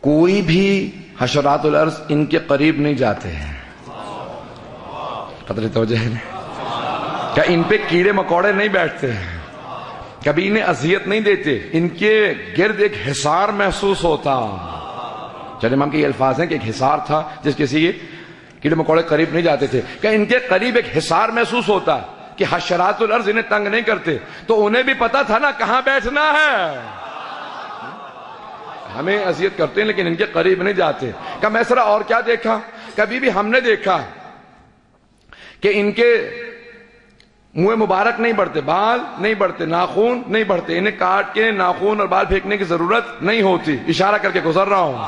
کوئی بھی حشرات الارض ان کے قریب نہیں جاتے ہیں. قدر توجہ ہے. کیا ان پہ کیڑے مکوڑے نہیں بیٹھتے ہیں؟ کبھی انہیں اذیت نہیں دیتے، ان کے گرد ایک حصار محسوس ہوتا. چلے امام کے یہ الفاظ ہیں کہ ایک حصار تھا جس کسی کیڑے مکوڑے قریب نہیں جاتے تھے، کہ ان کے قریب ایک حصار محسوس ہوتا کہ حشرات الارض انہیں تنگ نہیں کرتے. تو انہیں بھی پتا تھا نا کہاں بیٹھنا ہے. ہمیں اذیت کرتے ہیں لیکن ان کے قریب نہیں جاتے. کہ میسرا اور کیا دیکھا؟ کبھی بھی ہم نے دیکھا کہ ان کے منہ مبارک نہیں بڑھتے، بال نہیں بڑھتے، ناخون نہیں بڑھتے. انہیں کاٹ کے ناخون اور بال پھینکنے کی ضرورت نہیں ہوتی. اشارہ کر کے گزر رہا ہوں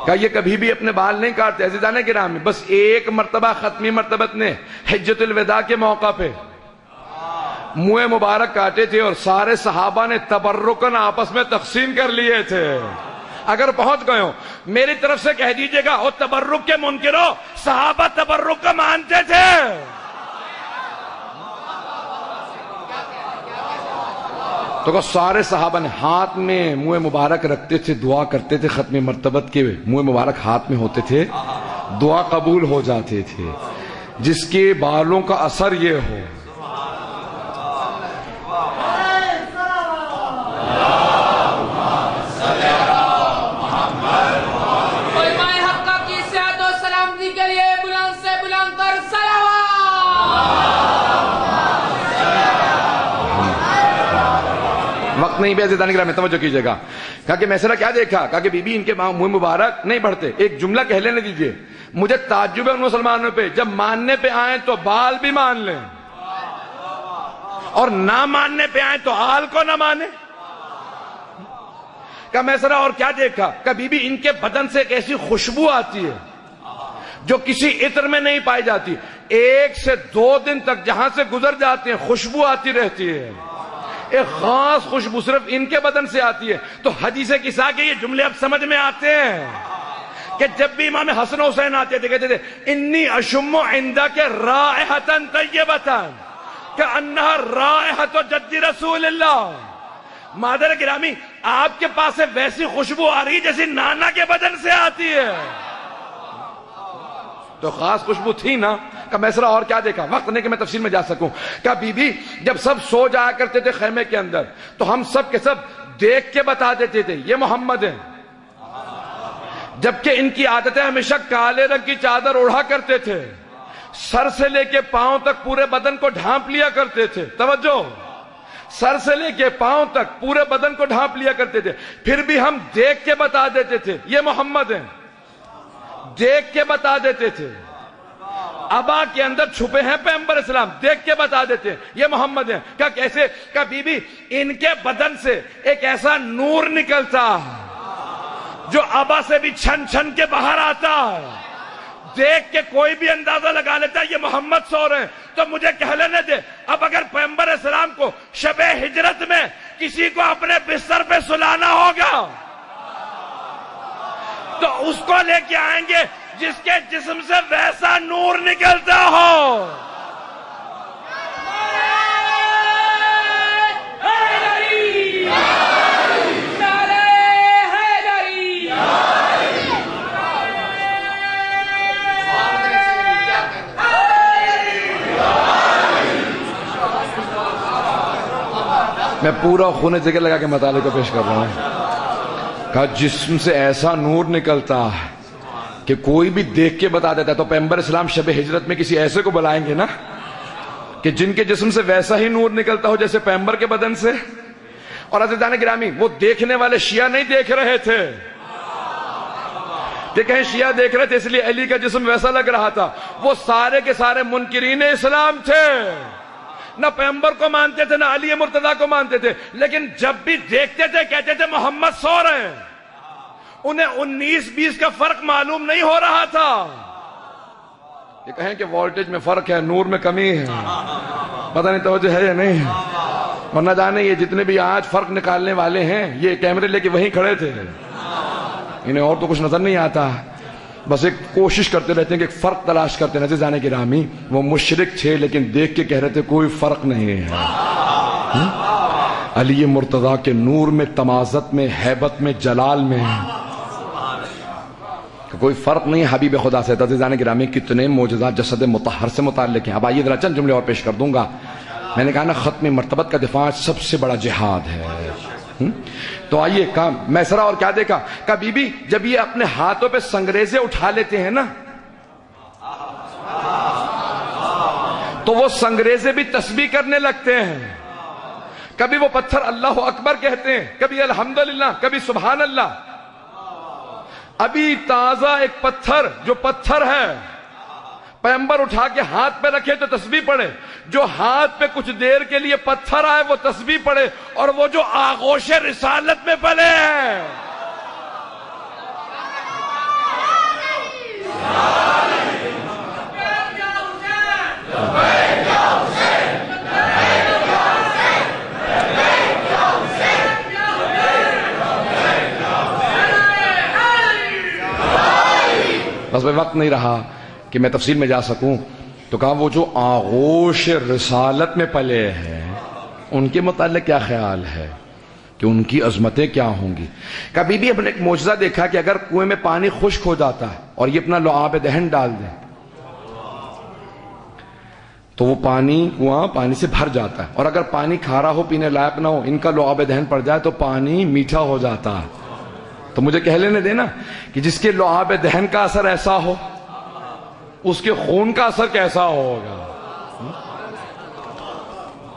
کہ یہ کبھی بھی اپنے بال نہیں کاٹتے. عزیزان گرامی، بس ایک مرتبہ ختمی مرتبت نے حجۃ الوداع کے موقع پہ منہ مبارک کاٹے تھے اور سارے صحابہ نے تبرکن آپس میں تقسیم کر لیے تھے. اگر پہنچ گئے ہو میری طرف سے کہہ دیجئے گا او تبرک کے منکرو، صحابہ تبرک کا مانتے تھے. تو سارے صحابہ نے ہاتھ میں منہ مبارک رکھتے تھے، دعا کرتے تھے. ختم مرتبت کے منہ مبارک ہاتھ میں ہوتے تھے، دعا قبول ہو جاتے تھے. جس کے بالوں کا اثر یہ ہو، علماء حقہ کی صحت و سلامتی کے لیے بلند سے بلند تر صلوات. وقت نہیں بھی عزیزان گرامی، توجہ کیجئے گا. کہا کہ میسرا کیا دیکھا؟ کہا کہ بی بی ان کے منہ مبارک نہیں بڑھتے. ایک جملہ کہہ لینے دیجئے، مجھے تعجب ہے ان مسلمانوں پہ جب ماننے پہ آئیں تو بال بھی مان لیں اور نہ ماننے پہ آئیں تو آل کو نہ مانے. کہا میسرا اور کیا دیکھا؟ کہا بی بی ان کے بدن سے ایک ایسی خوشبو آتی ہے جو کسی عطر میں نہیں پائی جاتی. 1 سے 2 دن تک جہاں سے گزر جاتے ہیں خوشبو آتی رہتی ہے. ایک خاص خوشبو صرف ان کے بدن سے آتی ہے. تو حدیث قصہ کے یہ جملے اب سمجھ میں آتے ہیں کہ جب بھی امام حسن حسین آتے تھے کہتے تھے انی اشم عندک رائحۃ طیبۃ کأنہا رائحۃ جد رسول اللہ. مادر گرامی، آپ کے پاس سے ویسی خوشبو آ رہی جیسی نانا کے بدن سے آتی ہے. تو خاص خوشبو تھی نا. کہ میسرا اور کیا دیکھا؟ وقت نہیں کہ میں تفصیل میں جا سکوں. کہ بی بی جب سب سو جایا کرتے تھے خیمے کے اندر تو ہم سب کے سب دیکھ کے بتا دیتے تھے یہ محمد ہیں. جبکہ ان کی عادتیں ہمیشہ کالے رنگ کی چادر اوڑھا کرتے تھے، سر سے لے کے پاؤں تک پورے بدن کو ڈھانپ لیا کرتے تھے. توجہ، سر سے لے کے پاؤں تک پورے بدن کو ڈھانپ لیا کرتے تھے. پھر بھی ہم دیکھ کے بتا دیتے تھے یہ محمد ہیں. دیکھ کے بتا دیتے تھے. ابا کے اندر چھپے ہیں پیغمبر اسلام، دیکھ کے بتا دیتے ہیں یہ محمد ہیں. کیا کیسے؟ کہ بی بی ان کے بدن سے ایک ایسا نور نکلتا جو ابا سے بھی چھن چھن کے باہر آتا ہے. دیکھ کے کوئی بھی اندازہ لگا لیتا ہے یہ محمد سو رہے ہیں. تو مجھے کہہ لینے دے، اب اگر پیغمبر اسلام کو شب ہجرت میں کسی کو اپنے بستر پہ سلانا ہوگا تو اس کو لے کے آئیں گے جس کے جسم سے ویسا نور نکلتا ہو. میں پورا خون جگر لگا کے مطالعے کو پیش کر رہا ہوں. کہا جسم سے ایسا نور نکلتا ہے کہ کوئی بھی دیکھ کے بتا دیتا ہے. تو پیغمبر اسلام شب ہجرت میں کسی ایسے کو بلائیں گے نا کہ جن کے جسم سے ویسا ہی نور نکلتا ہو جیسے پیغمبر کے بدن سے. اور عزیزان گرامی، وہ دیکھنے والے شیعہ نہیں دیکھ رہے تھے کہ کہیں شیعہ دیکھ رہے تھے اس لیے علی کا جسم ویسا لگ رہا تھا. وہ سارے کے سارے منکرین اسلام تھے، نہ پیغمبر کو مانتے تھے نہ علی مرتضیٰ کو مانتے تھے، لیکن جب بھی دیکھتے تھے کہتے تھے محمد سو رہے ہیں. انہیں 19-20 کا فرق معلوم نہیں ہو رہا تھا. یہ کہیں کہ وولٹیج میں فرق ہے، نور میں کمی ہے، پتہ نہیں توجہ ہے یا نہیں. اور نہ جانے یہ جتنے بھی آج فرق نکالنے والے ہیں یہ کیمرے لے کے وہیں کھڑے تھے، انہیں اور تو کچھ نظر نہیں آتا، بس ایک کوشش کرتے رہتے ہیں کہ ایک فرق تلاش کرتے رہتے. جانے گرامی، وہ مشرک تھے لیکن دیکھ کے کہہ رہے تھے کوئی فرق نہیں ہے. علی مرتضیٰ کے نور میں، تمازت میں، ہیبت میں، جلال میں کوئی فرق نہیں حبیب خدا سے. عزیزان گرامی، کتنے معجزات جسد مطہر سے متعلق ہیں. اب آئیے ذرا چند جملے اور پیش کر دوں گا. میں نے کہا نا ختم مرتبت کا دفاع سب سے بڑا جہاد ہے. تو آئیے میسرا اور کیا دیکھا کہ بی بی جب یہ اپنے ہاتھوں پہ سنگریزے اٹھا لیتے ہیں نا تو وہ سنگریزے بھی تسبیح کرنے لگتے ہیں. کبھی وہ پتھر اللہ اکبر کہتے ہیں, کبھی الحمدللہ, کبھی سبحان اللہ. ابھی تازہ ایک پتھر جو پتھر ہے پیغمبر اٹھا کے ہاتھ پہ رکھے تو تسبیح پڑھے, جو ہاتھ پہ کچھ دیر کے لیے پتھر آئے وہ تسبیح پڑھے, اور وہ جو آغوش رسالت میں پلے ہیں بس بھائی وقت نہیں رہا کہ میں تفصیل میں جا سکوں, تو کہا وہ جو آغوش رسالت میں پلے ہیں ان کے متعلق کیا خیال ہے کہ ان کی عظمتیں کیا ہوں گی. کبھی بھی اپنے ایک معجزہ دیکھا کہ اگر کنویں میں پانی خشک ہو جاتا ہے اور یہ اپنا لعاب دہن ڈال دیں تو وہ کنواں پانی سے بھر جاتا ہے, اور اگر پانی کھارا ہو پینے لائق نہ ہو ان کا لعاب دہن پڑ جائے تو پانی میٹھا ہو جاتا ہے. تو مجھے کہہ لینے دینا کہ جس کے لعاب دہن کا اثر ایسا ہو اس کے خون کا اثر کیسا ہوگا,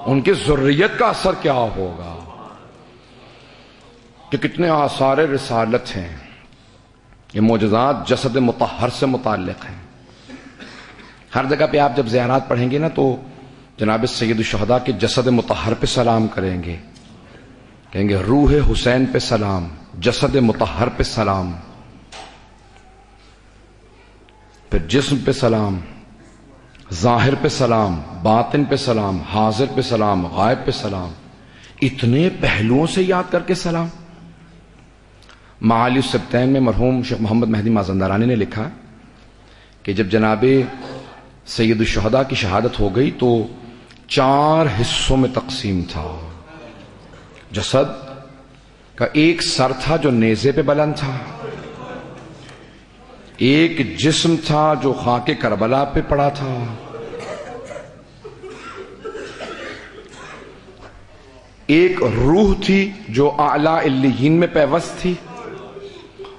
ان کی ذریت کا اثر کیا ہوگا. کہ کتنے آثار رسالت ہیں, یہ معجزات جسد مطہر سے متعلق ہیں. ہر جگہ پہ آپ جب زیارات پڑھیں گے نا تو جناب سید الشہداء کے جسد مطہر پہ سلام کریں گے, کہیں گے روح حسین پہ سلام, جسد مطہر پہ سلام, پھر جسم پہ سلام, ظاہر پہ سلام, باطن پہ سلام, حاضر پہ سلام, غائب پہ سلام, اتنے پہلوؤں سے یاد کر کے سلام. معالی السبتین میں مرحوم شیخ محمد مہدی مازندرانی نے لکھا کہ جب جناب سید الشہداء کی شہادت ہو گئی تو 4 حصوں میں تقسیم تھا. جسد کا ایک سر تھا جو نیزے پہ بلند تھا, ایک جسم تھا جو خاک کربلا پہ پڑا تھا, ایک روح تھی جو اعلی علیین میں پیوست تھی,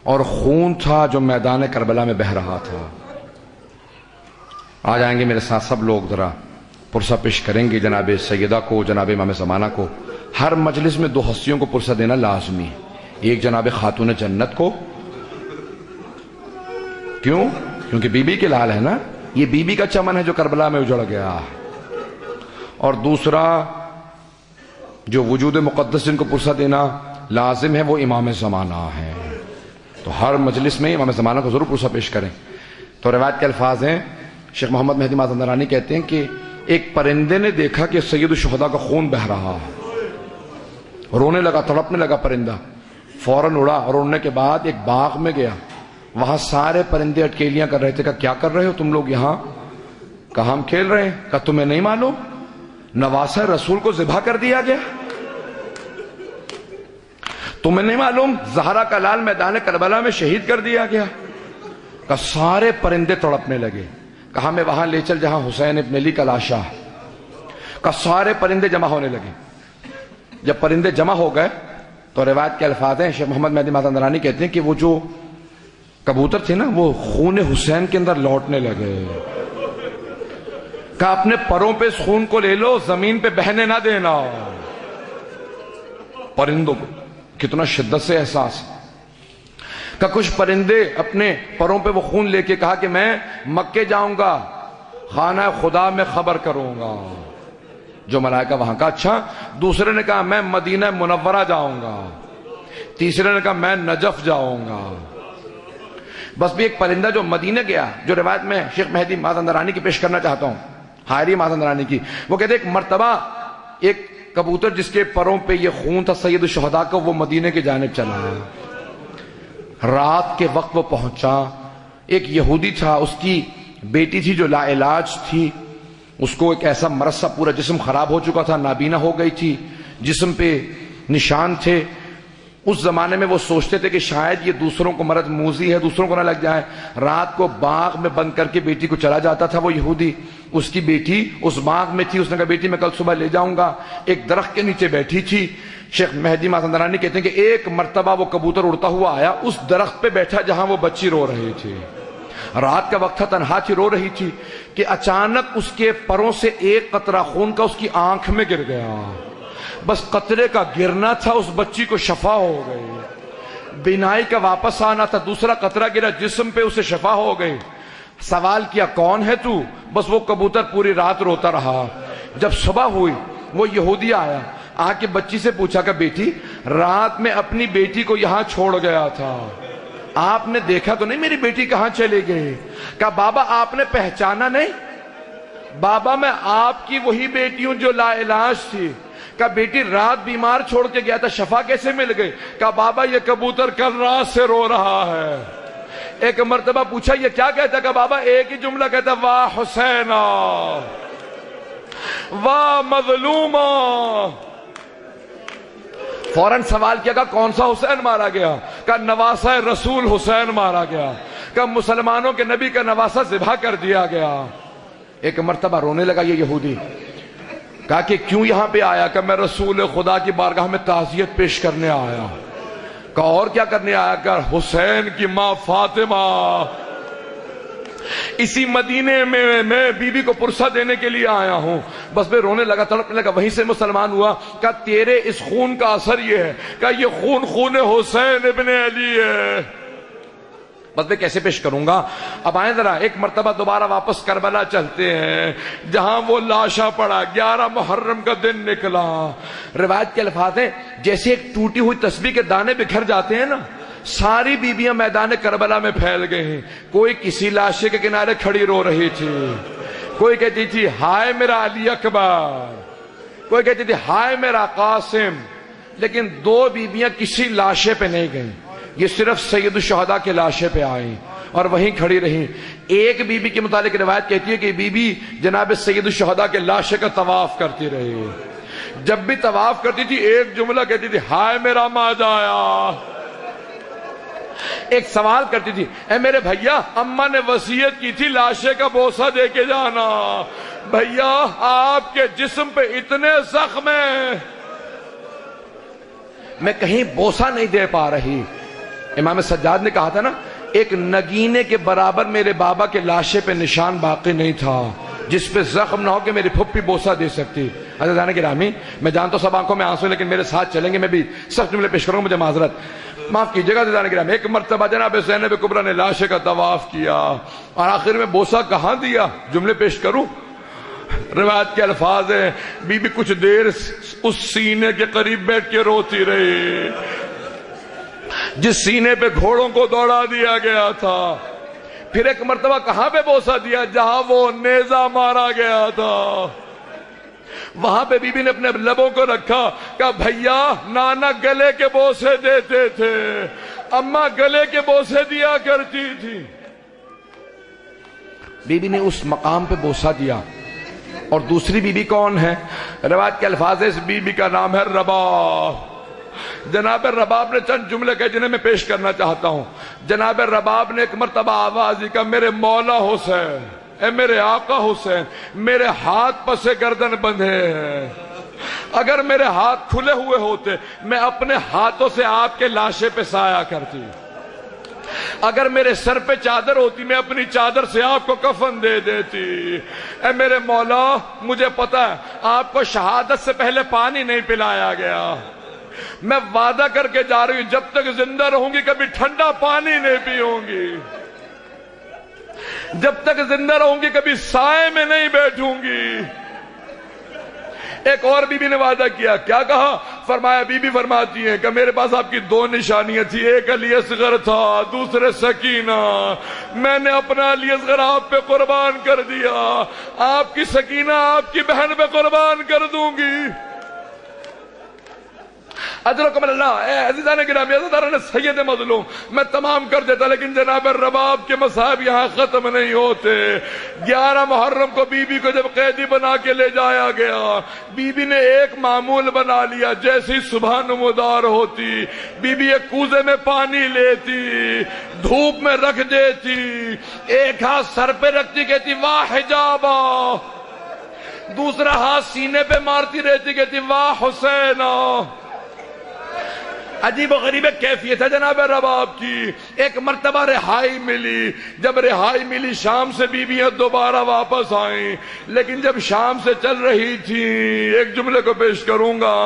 اور خون تھا جو میدان کربلا میں بہہ رہا تھا. آ جائیں گے میرے ساتھ سب لوگ, ذرا پرسہ پیش کریں گے جناب سیدہ کو, جناب امام زمانہ کو. ہر مجلس میں 2 ہستیوں کو پرسہ دینا لازمی ہے, ایک جناب خاتون جنت کو, کیوں؟ کیونکہ بی بی کے لال ہے نا, یہ بی بی کا چمن ہے جو کربلا میں اجڑ گیا, اور دوسرا جو وجود مقدس جن کو پرسہ دینا لازم ہے وہ امام زمانہ ہے. تو ہر مجلس میں امام زمانہ کو ضرور پرسہ پیش کریں. تو روایت کے الفاظ ہیں, شیخ محمد مہدی مازندرانی کہتے ہیں کہ ایک پرندے نے دیکھا کہ سید الشہداء کا خون بہ رہا ہے, رونے لگا, تڑپنے لگا پرندہ, فوراً اڑا, اور اڑنے کے بعد ایک باغ میں گیا, وہاں سارے پرندے اٹکیلیاں کر رہے تھے. کہا کیا کر رہے ہو تم لوگ یہاں؟ کہا ہم کھیل رہے ہیں. کہا تمہیں نہیں معلوم نواسہ رسول کو ذبح کر دیا گیا؟ تمہیں نہیں معلوم زہرا کا لال میدان کربلا میں شہید کر دیا گیا؟ کہا سارے پرندے تڑپنے لگے. کہا میں وہاں لے چل جہاں حسین ابن علی کا لاشا ہے. کہا سارے پرندے جمع ہونے لگے. جب پرندے جمع ہو گئے تو روایت کے الفاظ ہیں, شیخ محمد مہدی مازندرانی کہتے ہیں کہ وہ جو کبوتر تھے نا وہ خون حسین کے اندر لوٹنے لگے. کہا اپنے پروں پہ اس خون کو لے لو, زمین پہ بہنے نہ دینا. پرندوں کو کتنا شدت سے احساس. کہ کچھ پرندے اپنے پروں پہ وہ خون لے کے کہا کہ میں مکے جاؤں گا, خانہ خدا میں خبر کروں گا. جو ملائکہ وہاں کا. اچھا. دوسرے نے کہا میں مدینہ منورہ جاؤں گا. تیسرے نے کہا میں نجف جاؤں گا. بس بھی ایک پرندہ جو مدینہ گیا, جو روایت میں شیخ مہدی مازندرانی کی پیش کرنا چاہتا ہوں, حائری مازندرانی کی, وہ کہتے ایک مرتبہ ایک کبوتر جس کے پروں پہ یہ خون تھا سید الشہداء کا, وہ مدینہ کی جانب چلا. رات کے وقت وہ پہنچا. ایک یہودی تھا, اس کی بیٹی تھی جو لا علاج تھی, اس کو ایک ایسا مرض سا, پورا جسم خراب ہو چکا تھا, نابینا ہو گئی تھی, جسم پہ نشان تھے. اس زمانے میں وہ سوچتے تھے کہ شاید یہ دوسروں کو مرض موذی ہے، دوسروں کو نہ لگ جائے. رات کو باغ میں بند کر کے بیٹی کو چلا جاتا تھا وہ یہودی. اس کی بیٹی اس باغ میں تھی. اس نے کہا بیٹی میں کل صبح لے جاؤں گا. ایک درخت کے نیچے بیٹھی تھی. شیخ مہدی مازندرانی کہتے ہیں کہ ایک مرتبہ وہ کبوتر اڑتا ہوا آیا، اس درخت پہ بیٹھا جہاں وہ بچی رو رہی تھی. رات کا وقت تھا، تنہا تھی، رو رہی تھی کہ اچانک اس کے پروں سے ایک قطرہ خون کا اس کی آنکھ میں گر گیا. بس قطرے کا گرنا تھا، اس بچی کو شفا ہو گئی. بینائی کا واپس آنا تھا، دوسرا قطرہ گرا جسم پہ، اسے شفا ہو گئی. سوال کیا کون ہے تو؟ بس وہ کبوتر پوری رات روتا رہا. جب صبح ہوئی وہ یہودی آیا، آ کے بچی سے پوچھا کہ بیٹی رات میں اپنی بیٹی کو یہاں چھوڑ گیا تھا، آپ نے دیکھا تو نہیں میری بیٹی کہاں چلے گئی؟ کہا بابا آپ نے پہچانا نہیں؟ بابا میں آپ کی وہی بیٹی ہوں جو لا علاج تھی. کہا بیٹی رات بیمار چھوڑ کے گیا تھا، شفا کیسے مل گئی؟ کہا بابا یہ کبوتر کل رات سے رو رہا ہے. ایک مرتبہ پوچھا یہ کیا کہتا؟ کہا بابا ایک ہی جملہ کہتا، واہ حسینہ واہ مظلومہ. فوراً سوال کیا کہ کون سا حسین مارا گیا؟ کہ نواسہ رسول حسین مارا گیا. کہ مسلمانوں کے نبی کا نواسہ ذبح کر دیا گیا. ایک مرتبہ رونے لگا یہ یہودی. کہا کہ کیوں یہاں پہ آیا؟ کہ میں رسول خدا کی بارگاہ میں تعزیت پیش کرنے آیا. کہا اور کیا کرنے آیا؟ کہ حسین کی ماں فاطمہ اسی مدینے میں میں بی بی کو پرسہ دینے کے لیے آیا ہوں. بس میں رونے لگا، تڑپنے لگا. وہیں سے مسلمان ہوا. کہ تیرے اس خون کا اثر یہ ہے کہ یہ خون خون حسین ابن علی ہے. بس میں کیسے پیش کروں گا؟ اب آئیں ذرا ایک مرتبہ دوبارہ واپس کربلا چلتے ہیں جہاں وہ لاشا پڑا. 11 محرم کا دن نکلا. روایت کے الفاظ ہیں جیسے ایک ٹوٹی ہوئی تسبیح کے دانے بکھر جاتے ہیں نا، ساری بیویاں میدان کربلا میں پھیل گئی ہیں. کوئی کسی لاشے کے کنارے کھڑی رو رہی تھی، کوئی کہتی تھی ہائے میرا علی اکبر، کوئی کہتی تھی ہائے میرا قاسم. لیکن 2 بیویاں کسی لاشے پہ نہیں گئیں، یہ صرف سید الشہداء کے لاشے پہ آئیں اور وہیں کھڑی رہیں. ایک بی بی کے متعلق روایت کہتی ہے کہ بی بی جناب سید الشہداء کے لاشے کا طواف کرتی رہی. جب بھی طواف کرتی تھی ایک جملہ کہتی تھی ہائے میرا ماجایا. ایک سوال کرتی تھی اے میرے بھیا اماں نے وصیت کی تھی لاشے کا بوسہ دے کے جانا، بھیا آپ کے جسم پہ اتنے زخم ہیں میں کہیں بوسہ نہیں دے پا رہی. امام سجاد نے کہا تھا نا ایک نگینے کے برابر میرے بابا کے لاشے پہ نشان باقی نہیں تھا جس پہ زخم نہ ہو کہ میری پھپھی بوسہ دے سکتی. عزیزان گرامی میں جانتا ہوں سب آنکھوں میں آنسو لیکن میرے ساتھ چلیں گے. میں بھی سخت جملے پیش کروں گا، مجھے معذرت معاف کیجیے گا. عزیزان گرامی ایک مرتبہ جناب زینب کبریٰ نے لاشے کا طواف کیا اور آخر میں بوسہ کہاں دیا؟ جملے پیش کروں. روایت کے الفاظ ہیں بی بی کچھ دیر اس سینے کے قریب بیٹھ کے روتی رہی جس سینے پہ گھوڑوں کو دوڑا دیا گیا تھا. پھر ایک مرتبہ کہاں پہ بوسہ دیا؟ جہاں وہ نیزہ مارا گیا تھا. وہاں پہ بی بی نے اپنے لبوں کو رکھا کہ بھیا نانا گلے کے بوسے دیتے تھے، اماں گلے کے بوسے دیا کرتی تھی. بی بی نے اس مقام پہ بوسہ دیا. اور دوسری بی بی کون ہے؟ روایت کے الفاظ ہے اس بی بی کا نام ہے رباب. جناب رباب نے چند جملے کہے جنہیں میں پیش کرنا چاہتا ہوں. جناب رباب نے ایک مرتبہ آواز دی کہ میرے مولا حسین، اے میرے آقا حسین، میرے ہاتھ پسے گردن بندھے ہیں. اگر میرے ہاتھ کھلے ہوئے ہوتے میں اپنے ہاتھوں سے آپ کے لاشے پہ سایہ کرتی. اگر میرے سر پہ چادر ہوتی میں اپنی چادر سے آپ کو کفن دے دیتی. اے میرے مولا مجھے پتا ہے آپ کو شہادت سے پہلے پانی نہیں پلایا گیا. میں وعدہ کر کے جا رہی ہوں جب تک زندہ رہوں گی کبھی ٹھنڈا پانی نہیں پیوں گی، جب تک زندہ رہوں گی کبھی سائے میں نہیں بیٹھوں گی. ایک اور بی بی نے وعدہ کیا. کیا کہا؟ فرمایا بی بی فرماتی ہیں کہ میرے پاس آپ کی 2 نشانیاں تھی، ایک علی اصغر تھا، دوسرے سکینہ. میں نے اپنا علی اصغر آپ پہ قربان کر دیا، آپ کی سکینہ آپ کی بہن پہ قربان کر دوں گی. ادرکم اللہ، اے عزیزان گرامی، عزیزان سید مظلوم، میں تمام کر دیتا لیکن جناب رباب کے مصائب یہاں ختم نہیں ہوتے۔ 11 محرم کو بی بی کو جب قیدی بنا کے لے جایا گیا، بی بی نے ایک معمول بنا لیا، جیسی صبح نمودار ہوتی بی بی ایک کوزے میں پانی لیتی، دھوپ میں رکھ دیتی، ایک ہاتھ سر پہ رکھتی، کہتی واہ حجابا، دوسرا ہاتھ سینے پہ مارتی رہتی، کہتی واہ حسینہ۔ عجیب و غریب کیفیت ہے جناب رباب کی۔ ایک مرتبہ رہائی ملی، جب رہائی ملی شام سے بیویاں دوبارہ واپس آئیں، لیکن جب شام سے چل رہی تھی، ایک جملے کو پیش کروں گا،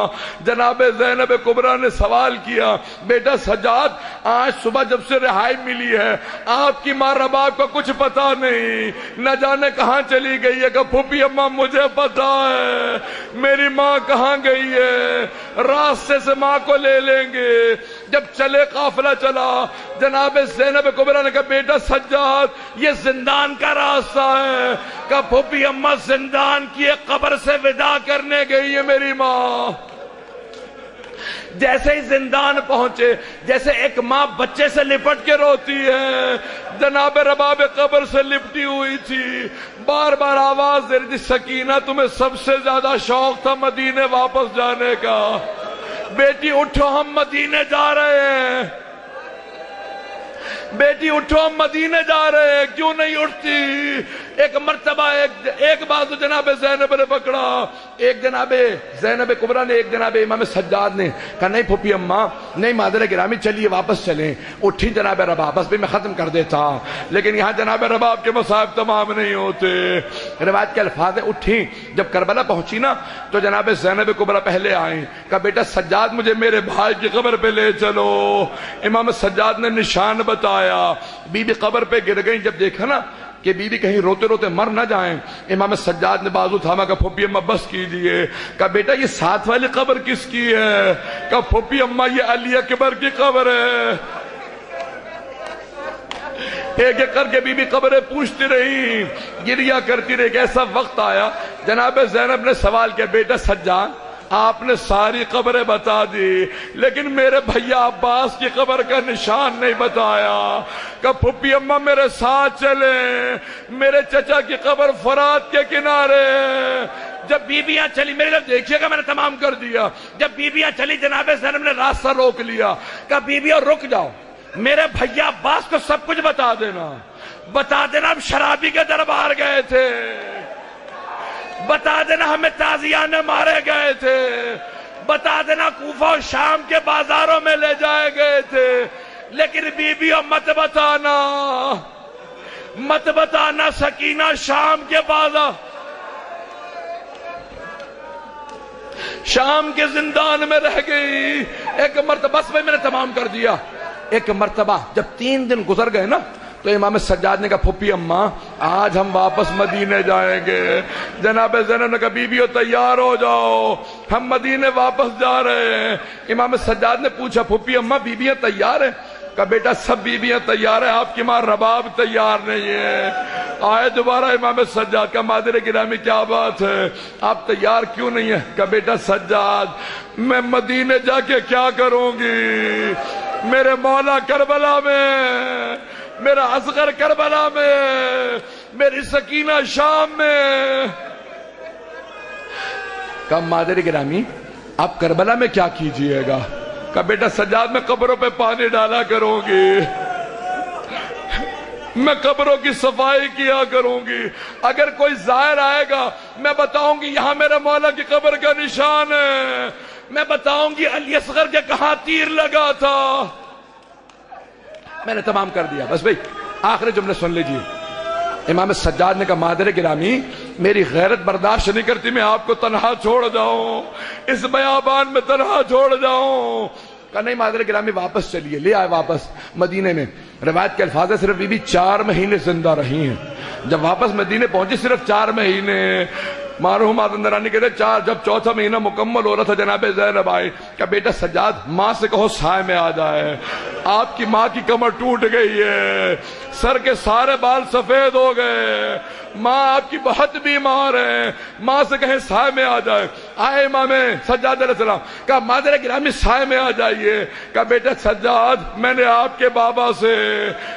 جناب زینب کبریٰ نے سوال کیا، بیٹا سجاد آج صبح جب سے رہائی ملی ہے آپ کی ماں رباب کو کچھ پتا نہیں، نہ جانے کہاں چلی گئی ہے؟ کہ پھوپھی اماں مجھے پتا ہے میری ماں کہاں گئی ہے، راستے سے ماں کو لے لیں گے۔ جب چلے قافلہ چلا، جناب زینب کبریٰ نے کہا بیٹا سجاد یہ زندان کا راستہ ہے۔ کہا پھوپھی اماں زندان کی ایک قبر سے وداع کرنے گئی ہے میری ماں۔ جیسے ہی زندان پہنچے، جیسے ایک ماں بچے سے لپٹ کے روتی ہے، جناب رباب قبر سے لپٹی ہوئی تھی، بار بار آواز دے رہی تھی سکینہ تمہیں سب سے زیادہ شوق تھا مدینے واپس جانے کا، بیٹی اٹھو ہم مدینے جا رہے ہیں، بیٹی اٹھو ہم مدینے جا رہے ہیں، کیوں نہیں اٹھتی؟ ایک مرتبہ ایک بازو جناب زینب نے پکڑا، ایک جناب زینب کبریٰ نے، ایک جناب امام سجاد نے کہا نہیں پھوپھی اماں، نہیں مادر گرامی چلیے واپس چلیں۔ اٹھی جناب رباب، بس بھی میں ختم کر دیتا، لیکن یہاں جناب رباب کے مصائب تمام نہیں ہوتے۔ روایت کے الفاظ ہیں، اٹھی جب کربلا پہنچی نا تو جناب زینب کبریٰ پہلے آئیں، کہا بیٹا سجاد مجھے میرے بھائی کی قبر پہ لے چلو۔ امام سجاد نے نشان بتایا، بی بی قبر پہ گر گئی، جب دیکھا نا کہ بی بی کہیں روتے روتے مر نہ جائیں، امام سجاد نے بازو تھاما، کہا پھوپھی اماں بس کیجئے۔ کہا بیٹا یہ ساتھ والی قبر کس کی ہے؟ کہا پھوپھی اماں یہ علی اکبر کی قبر ہے۔ ایک ایک کر کے بی بی قبریں پوچھتی رہی، گریا کرتی رہی۔ ایسا وقت آیا جناب زینب نے سوال کیا، بیٹا سجاد آپ نے ساری قبریں بتا دی لیکن میرے بھیا عباس کی قبر کا نشان نہیں بتایا۔ کہ پھوپھی اماں میرے ساتھ چلیں، میرے چچا کی قبر فرات کے کنارے۔ جب بیویاں چلی، میرے لئے دیکھئے گا میں نے تمام کر دیا، جب بیویاں چلی جناب زینب نے راستہ روک لیا، کہا بیویاں رک جاؤ، میرے بھیا عباس کو سب کچھ بتا دینا ہم شرابی کے دربار گئے تھے، بتا دینا ہمیں تازیانے مارے گئے تھے، بتا دینا کوفہ و شام کے بازاروں میں لے جائے گئے تھے، لیکن بیویوں مت بتانا سکینہ شام کے بازار، شام کے زندان میں رہ گئی۔ ایک مرتبہ بس میں نے تمام کر دیا۔ ایک مرتبہ جب 3 دن گزر گئے نا تو امام سجاد نے کہا پھوپھی اماں آج ہم واپس مدینے جائیں گے۔ جناب زینب نے کہا بیویوں تیار ہو جاؤ، ہم مدینے واپس جا رہے ہیں۔ امام سجاد نے پوچھا پھوپھی اماں بیویاں تیار ہیں؟ کہا بیٹا سب بیویاں تیار ہیں، آپ کی ماں رباب تیار نہیں ہے۔ آئے دوبارہ امام سجاد کا مادر گرامی کیا بات ہے، آپ تیار کیوں نہیں ہیں؟ کہا بیٹا سجاد میں مدینے جا کے کیا کروں گی، میرے مولا کربلا میں، میرا اصغر کربلا میں، میری سکینہ شام میں۔ کہا مادر گرامی آپ کربلا میں کیا کیجئے گا؟ کہا بیٹا سجاد میں قبروں پہ پانی ڈالا کروں گی، میں قبروں کی صفائی کیا کروں گی، اگر کوئی زائر آئے گا میں بتاؤں گی یہاں میرے مولا کی قبر کا نشان ہے، میں بتاؤں گی علی اصغر کے کہاں تیر لگا تھا۔ میں نے تمام کر دیا۔ بس بھئی آخری جملے سن لیجئے۔ امام سجاد نے کہا مادر گرامی میری غیرت برداشت نہیں کرتی میں آپ کو تنہا چھوڑ جاؤں، اس بیابان میں تنہا چھوڑ جاؤں۔ کہا نہیں مادر گرامی واپس چلیے، لے آئے واپس مدینے میں۔ روایت کے الفاظ ہے صرف بی بی 4 مہینے زندہ رہی ہیں۔ جب واپس مدینے پہنچی صرف 4 مہینے، معروف مادندرانی کہتے جب 4تھا مہینہ مکمل ہو رہا تھا جناب زینب آئی، کہ بیٹا سجاد ماں سے کہو سائے میں آ جائے۔ آپ کی ماں کی کمر ٹوٹ گئی ہے، سر کے سارے بال سفید ہو گئے، ماں آپ کی بہت بیمار ہے، ماں سے کہیں سائے میں آ جائے۔ آئے امام سجاد علیہ السلام، کہا مادر گرامی سائے میں آ جائیے۔ کہا بیٹا سجاد، میں نے آپ کے بابا سے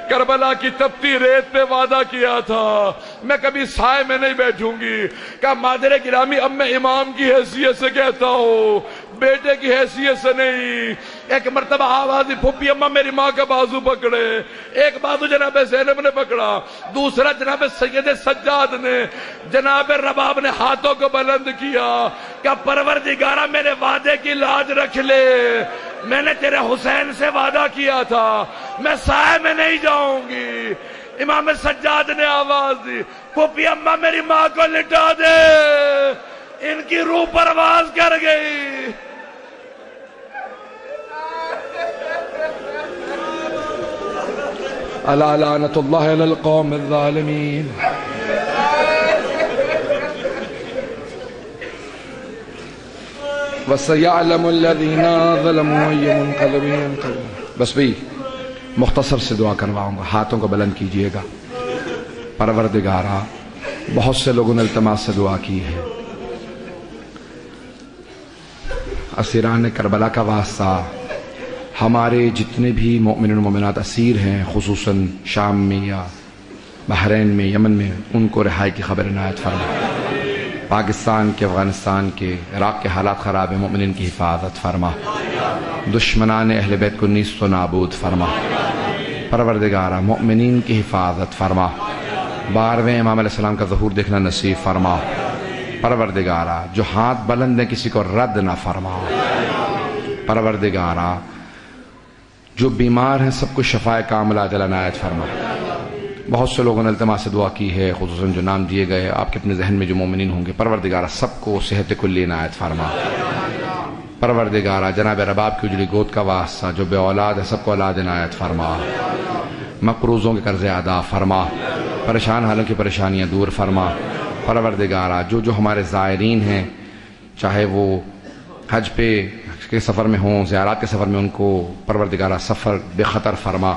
کربلا کی تپتی ریت پہ وعدہ کیا تھا، میں کبھی سائے میں نہیں بیٹھوں گی۔ کہا مادر گرامی اب میں امام کی حیثیت سے کہتا ہوں، بیٹے کی حیثیت سے نہیں۔ ایک مرتبہ آواز دی، پھوپھی اماں میری ماں کا بازو پکڑے، ایک بازو جناب زینب نے پکڑا، دوسرا جناب سید سجاد نے، جناب رباب نے ہاتھوں کو بلند کیا کہ پروردگارہ میرے وعدے کی لاج رکھ لے، میں نے تیرے حسین سے وعدہ کیا تھا میں سائے میں نہیں جاؤں گی۔ امام سجاد نے آواز دی، پھوپھی اماں میری ماں کو لٹا دے، ان کی روح پرواز کر گئی۔ الا لعنت اللہ علی القوم الظالمین۔ وَسَيَعْلَمُ الَّذِينَ ظَلَمُوا أَيُّ مُنْقَلَبٍ يَنقَلِبُونَ۔ بس بھی مختصر سے دعا کرواؤں گا، ہاتھوں کو بلند کیجئے گا۔ پروردگارہ، بہت سے لوگوں نے التماس سے دعا کی ہے، اسیران کربلا کا واسطہ، ہمارے جتنے بھی مومنین و مومنات اسیر ہیں، خصوصاً شام میں یا بحرین میں، یمن میں، ان کو رہائی کی خبر عنایت فرما۔ پاکستان کے، افغانستان کے، عراق کے حالات خراب ہیں، مومنین کی حفاظت فرما، دشمنان اہل بیت کو نیست و نابود فرما۔ پروردگارہ مومنین کی حفاظت فرما، 12ویں امام علیہ السلام کا ظہور دیکھنا نصیب فرما۔ پروردگارہ جو ہاتھ بلند ہیں کسی کو رد نہ فرما۔ پروردگارہ جو بیمار ہیں سب کو شفائے کاملہ عاجلہ عنایت فرما۔ بہت سے لوگوں نے التماس سے دعا کی ہے، خصوصاً جو نام دیے گئے آپ کے اپنے ذہن میں جو مومنین ہوں گے، پروردگارہ سب کو صحت کلی عنایت فرما۔ پروردگارہ جناب رباب کی اجڑی گود کا واسطہ جو بے اولاد ہے سب کو اولاد عنایت فرما، مقروضوں کے قرض ادا فرما، پریشان حالوں کی پریشانیاں دور فرما۔ پروردگارہ جو ہمارے زائرین ہیں، چاہے وہ حج پہ کے سفر میں ہوں، زیارات کے سفر میں، ان کو پروردگارہ سفر بے خطر فرما۔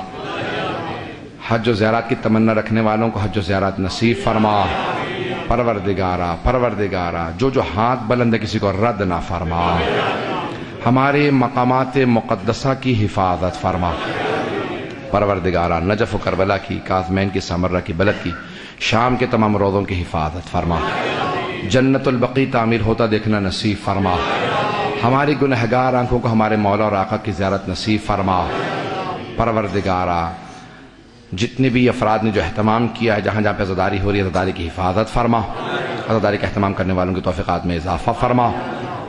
حج و زیارات کی تمنا رکھنے والوں کو حج و زیارات نصیب فرما۔ پروردگارہ جو ہاتھ بلند ہے کسی کو رد نہ فرما۔ ہمارے مقامات مقدسہ کی حفاظت فرما۔ پروردگارہ نجف و کربلا کی، کاظمین کی، سامرہ کی، بلد کی، شام کے تمام روضوں کی حفاظت فرما۔ جنت البقیع تعمیر ہوتا دیکھنا نصیب فرما۔ ہماری گنہگار آنکھوں کو ہمارے مولا اور آقا کی زیارت نصیب فرما۔ پروردگارہ جتنے بھی افراد نے جو اہتمام کیا ہے، جہاں جہاں پہ عزاداری ہو رہی ہے، عزاداری کی حفاظت فرما، عزاداری کا اہتمام کرنے والوں کی توفیقات میں اضافہ فرما۔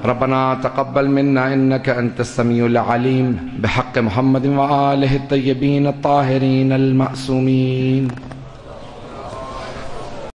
ربنا تقبل منا انك انت السميع العليم بحق محمد وآلہ الطیبین الطاہرین المعصومین۔